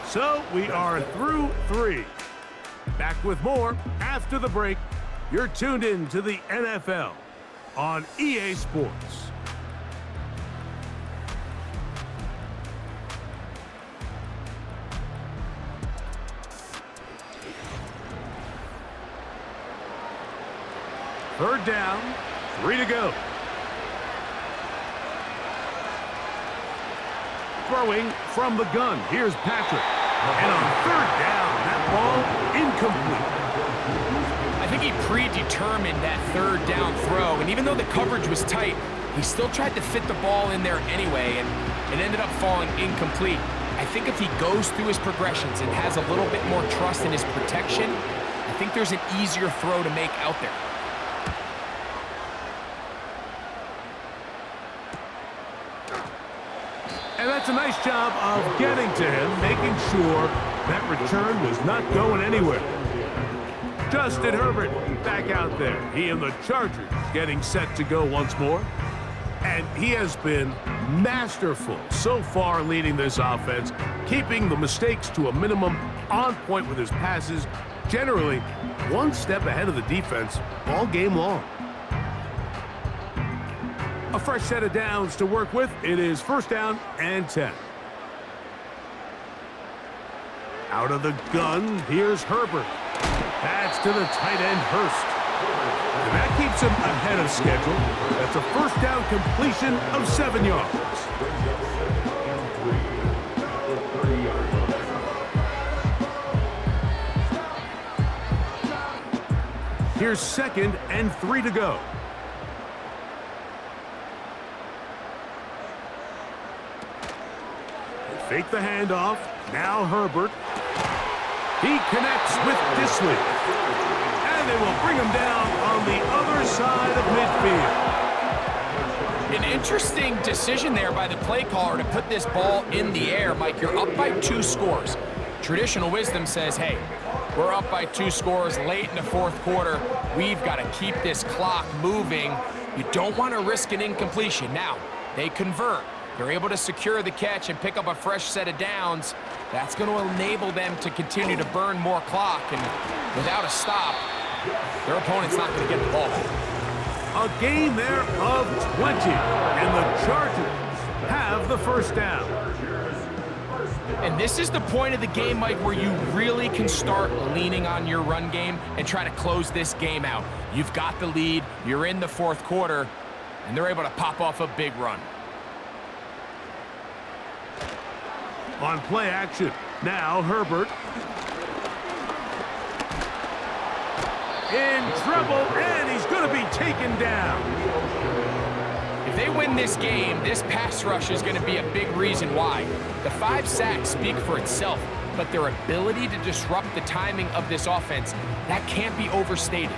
So we are through 3. Back with more after the break. You're tuned in to the NFL on EA Sports. Third down, 3 to go. Throwing from the gun. Here's Patrick. And on third down, that ball incomplete. I think he predetermined that third down throw, and even though the coverage was tight, he still tried to fit the ball in there anyway, and it ended up falling incomplete. I think if he goes through his progressions and has a little bit more trust in his protection, I think there's an easier throw to make out there. And that's a nice job of getting to him, making sure that return was not going anywhere. Justin Herbert back out there. He and the Chargers getting set to go once more. And he has been masterful so far leading this offense, keeping the mistakes to a minimum, on point with his passes, generally one step ahead of the defense all game long. A fresh set of downs to work with. It is first down and 10. Out of the gun, here's Herbert. That's to the tight end, Hurst. And that keeps him ahead of schedule. That's a first down completion of 7 yards. Here's second and 3 to go. Fake the handoff. Now Herbert. He connects with Disley. And they will bring him down on the other side of midfield. An interesting decision there by the play caller to put this ball in the air. Mike, you're up by 2 scores. Traditional wisdom says, hey, we're up by 2 scores late in the fourth quarter. We've got to keep this clock moving. You don't want to risk an incompletion. Now, they convert. They're able to secure the catch and pick up a fresh set of downs. That's going to enable them to continue to burn more clock, and without a stop, their opponent's not going to get the ball back. A gain there of 20, and the Chargers have the first down. And this is the point of the game, Mike, where you really can start leaning on your run game and try to close this game out. You've got the lead, you're in the fourth quarter, and they're able to pop off a big run. On play action, now Herbert. In trouble, and he's going to be taken down. If they win this game, this pass rush is going to be a big reason why. The 5 sacks speak for itself, but their ability to disrupt the timing of this offense, that can't be overstated.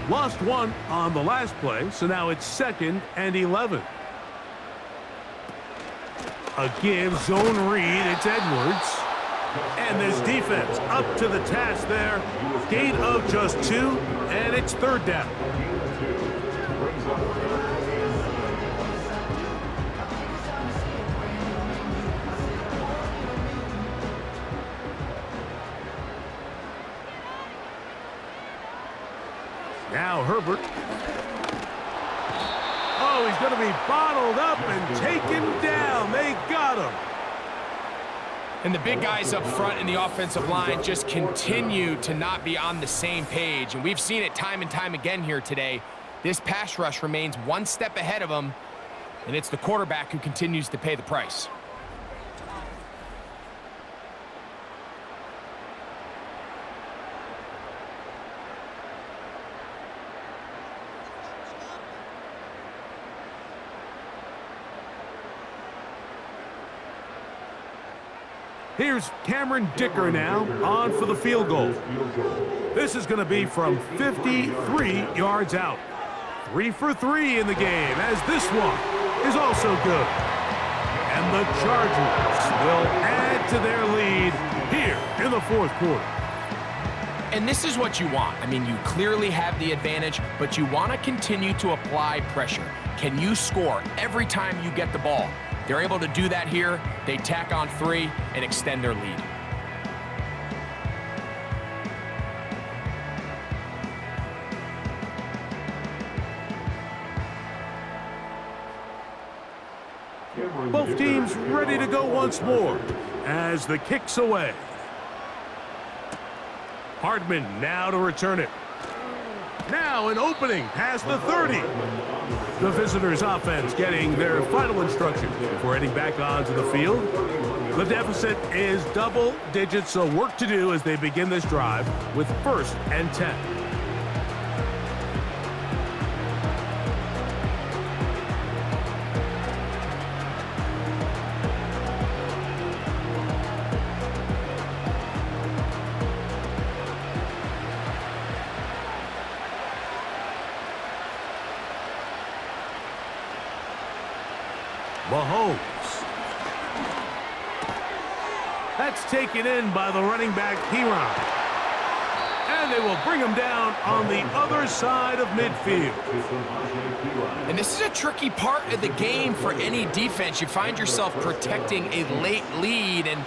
Lost 1 on the last play, so now it's 2nd and 11. A give, zone read, it's Edwards. And this defense up to the task there. Gain of just 2, and it's 3rd down. Now Herbert. Oh, he's going to be bottled up and taken down. They got him. And the big guys up front in the offensive line just continue to not be on the same page. And we've seen it time and time again here today. This pass rush remains 1 step ahead of them, and it's the quarterback who continues to pay the price. Here's Cameron Dicker now on for the field goal. This is going to be from 53 yards out. 3 for 3 in the game, as this one is also good. And the Chargers will add to their lead here in the fourth quarter. And this is what you want. I mean, you clearly have the advantage, but you want to continue to apply pressure. Can you score every time you get the ball? They're able to do that here. They tack on 3 and extend their lead. Both teams ready to go once more as the kick's away. Hardman now to return it. Now an opening past the 30. The visitors' offense getting their final instructions before heading back onto the field. The deficit is double digits, so work to do as they begin this drive with 1st and 10. Mahomes. That's taken in by the running back, Piron. And they will bring him down on the other side of midfield. And this is a tricky part of the game for any defense. You find yourself protecting a late lead, and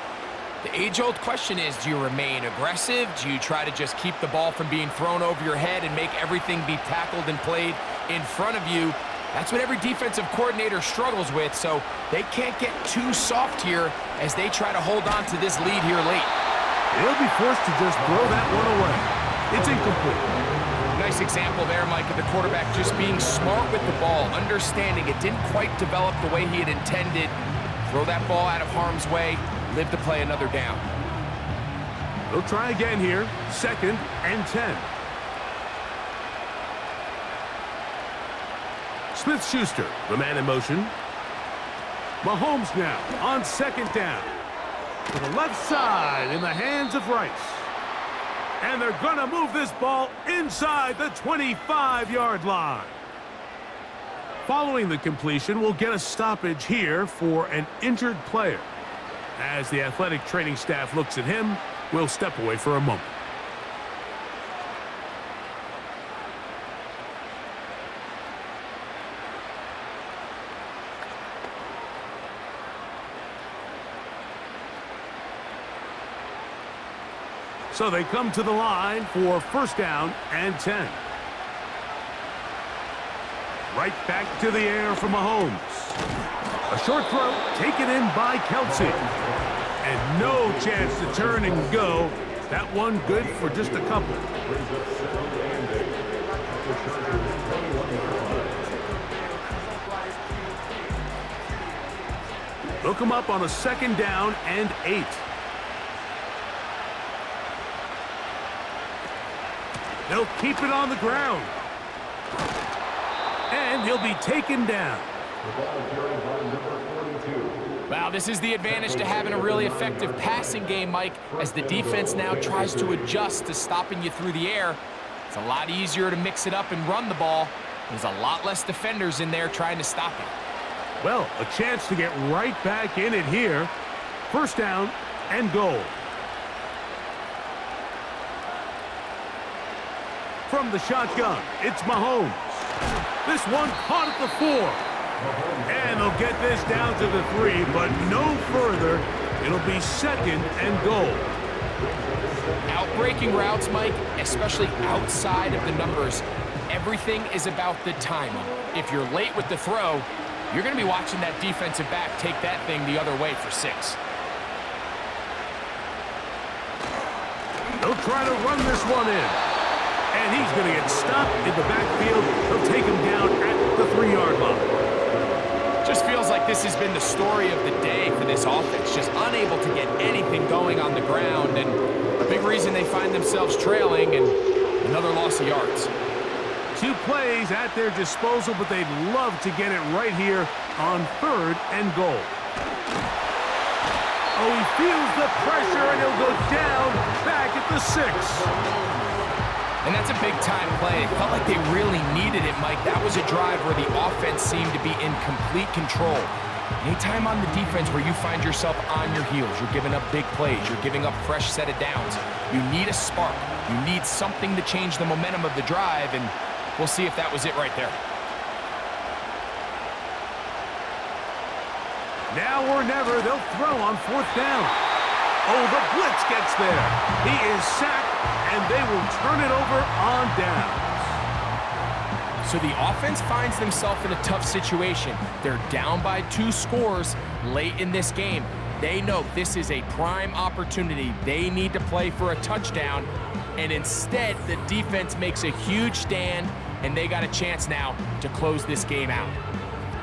the age-old question is, do you remain aggressive? Do you try to just keep the ball from being thrown over your head and make everything be tackled and played in front of you? That's what every defensive coordinator struggles with, so they can't get too soft here as they try to hold on to this lead here late. They'll be forced to just throw that one away. It's incomplete. Nice example there, Mike, of the quarterback just being smart with the ball, understanding it didn't quite develop the way he had intended. Throw that ball out of harm's way, live to play another down. They'll try again here, 2nd and 10. Smith-Schuster, the man in motion. Mahomes now on 2nd down. To the left side in the hands of Rice. And they're going to move this ball inside the 25-yard line. Following the completion, we'll get a stoppage here for an injured player. As the athletic training staff looks at him, we'll step away for a moment. So they come to the line for 1st down and 10. Right back to the air for Mahomes. A short throw taken in by Kelsey. And no chance to turn and go. That one good for just a couple. They'll come up on a 2nd down and 8. They'll keep it on the ground. And he'll be taken down. Wow, this is the advantage to having a really effective passing game, Mike, as the defense now tries to adjust to stopping you through the air. It's a lot easier to mix it up and run the ball. There's a lot less defenders in there trying to stop it. Well, a chance to get right back in it here. 1st down and goal. From the shotgun, it's Mahomes. This one caught at the 4. And they'll get this down to the 3, but no further. It'll be 2nd and goal. Outbreaking routes, Mike, especially outside of the numbers, everything is about the timing. If you're late with the throw, you're going to be watching that defensive back take that thing the other way for 6. They'll try to run this one in. And he's going to get stopped in the backfield. They'll take him down at the 3-yard line. Just feels like this has been the story of the day for this offense. Just unable to get anything going on the ground. And a big reason they find themselves trailing and another loss of yards. 2 plays at their disposal, but they'd love to get it right here on 3rd and goal. Oh, he feels the pressure, and he'll go down back at the 6. And that's a big-time play. It felt like they really needed it, Mike. That was a drive where the offense seemed to be in complete control. Anytime on the defense where you find yourself on your heels, you're giving up big plays, you're giving up fresh set of downs, you need a spark. You need something to change the momentum of the drive, and we'll see if that was it right there. Now or never, they'll throw on 4th down. Oh, the blitz gets there. He is sacked, and they will turn it over on downs. So the offense finds themselves in a tough situation. They're down by 2 scores late in this game. They know this is a prime opportunity. They need to play for a touchdown, and instead the defense makes a huge stand, and they got a chance now to close this game out.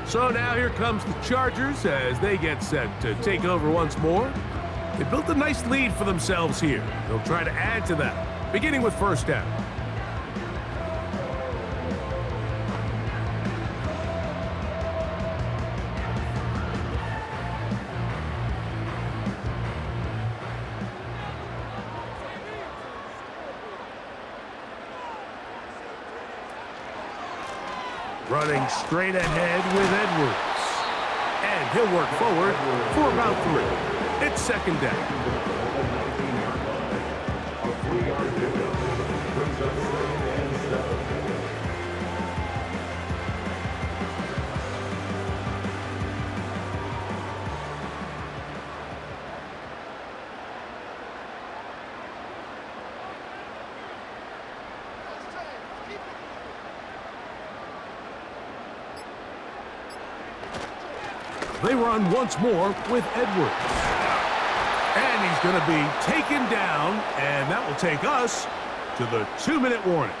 So now here comes the Chargers as they get set to take over once more. They built a nice lead for themselves here. They'll try to add to that, beginning with first down. Running straight ahead with Edwards. And he'll work forward for about 3. It's second down. A 3-yard pickup brings up 2nd and 7. They run once more with Edwards. And he's going to be taken down, and that will take us to the 2-minute warning.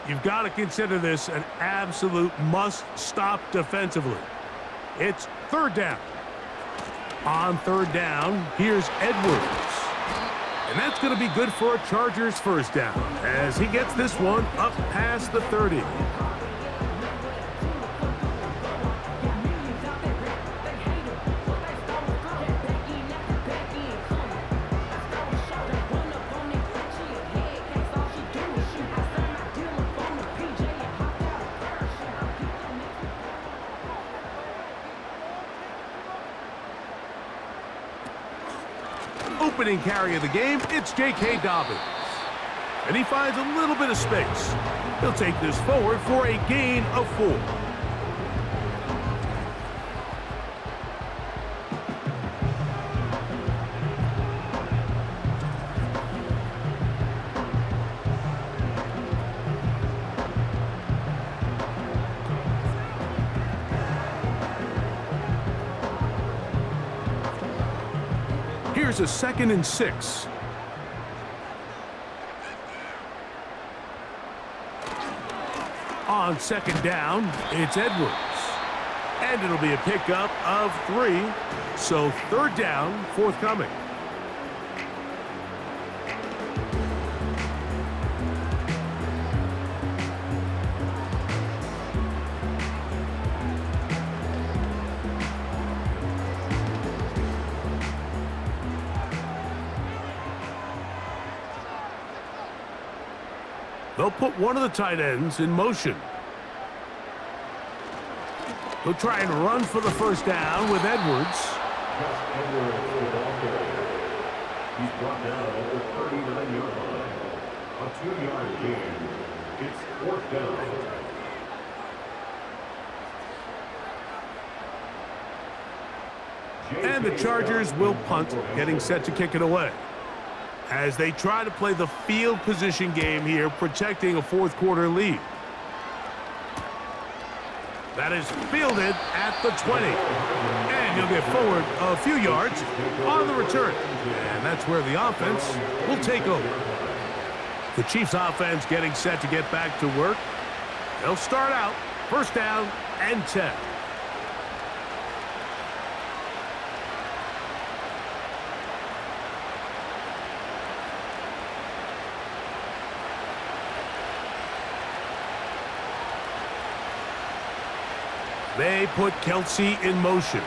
You've got to consider this an absolute must-stop defensively. It's third down. On third down, here's Edwards. And that's going to be good for a Chargers first down as he gets this one up past the 30. Opening carry of the game, it's J.K. Dobbins. And he finds a little bit of space. He'll take this forward for a gain of 4. Here's a 2nd and 6. On second down, it's Edwards. And it'll be a pickup of 3. So third down, forthcoming. They'll put one of the tight ends in motion. They'll try and run for the first down with Edwards. He's brought down at the 39-yard line. A 2-yard gain. It's 4th down. And the Chargers will punt, getting set to kick it away. As they try to play the field position game here, protecting a fourth-quarter lead. That is fielded at the 20. And he'll get forward a few yards on the return. And that's where the offense will take over. The Chiefs offense getting set to get back to work. They'll start out first down and 10. They put Kelsey in motion.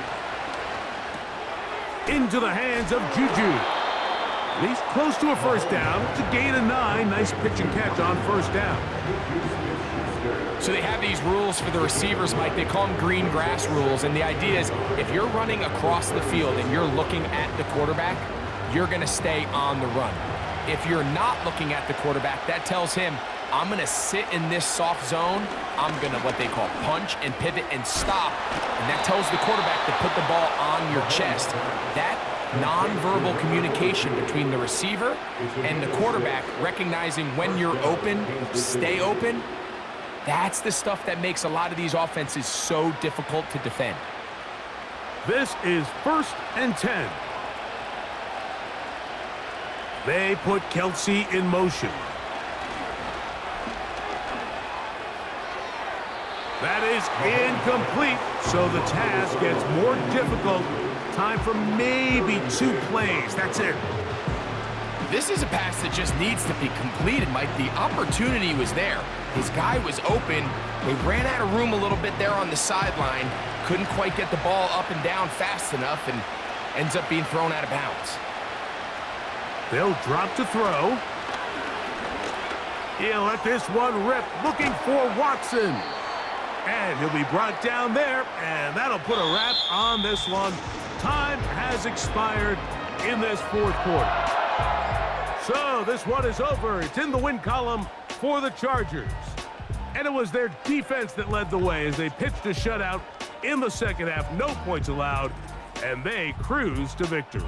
Into the hands of Juju. And he's close to a first down. It's a gain of 9. Nice pitch and catch on first down. So they have these rules for the receivers, Mike. They call them green grass rules. And the idea is if you're running across the field and you're looking at the quarterback, you're going to stay on the run. If you're not looking at the quarterback, that tells him, I'm going to sit in this soft zone. I'm going to what they call punch and pivot and stop. And that tells the quarterback to put the ball on your chest. That nonverbal communication between the receiver and the quarterback, recognizing when you're open, stay open. That's the stuff that makes a lot of these offenses so difficult to defend. This is 1st and 10. They put Kelsey in motion. That is incomplete, so the task gets more difficult. Time for maybe 2 plays. That's it. This is a pass that just needs to be completed, Mike. The opportunity was there. His guy was open. They ran out of room a little bit there on the sideline. Couldn't quite get the ball up and down fast enough and ends up being thrown out of bounds. They'll drop to throw. He'll let this one rip, looking for Watson. And he'll be brought down there, and that'll put a wrap on this one. Time has expired in this 4th quarter. So this one is over. It's in the win column for the Chargers. And it was their defense that led the way as they pitched a shutout in the 2nd half. No points allowed, and they cruised to victory.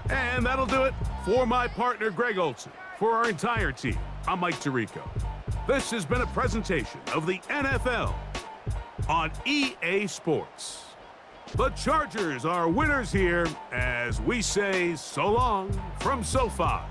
And that'll do it for my partner, Greg Olson. For our entire team, I'm Mike Tirico. This has been a presentation of the NFL on EA Sports. The Chargers are winners here as we say so long from SoFi.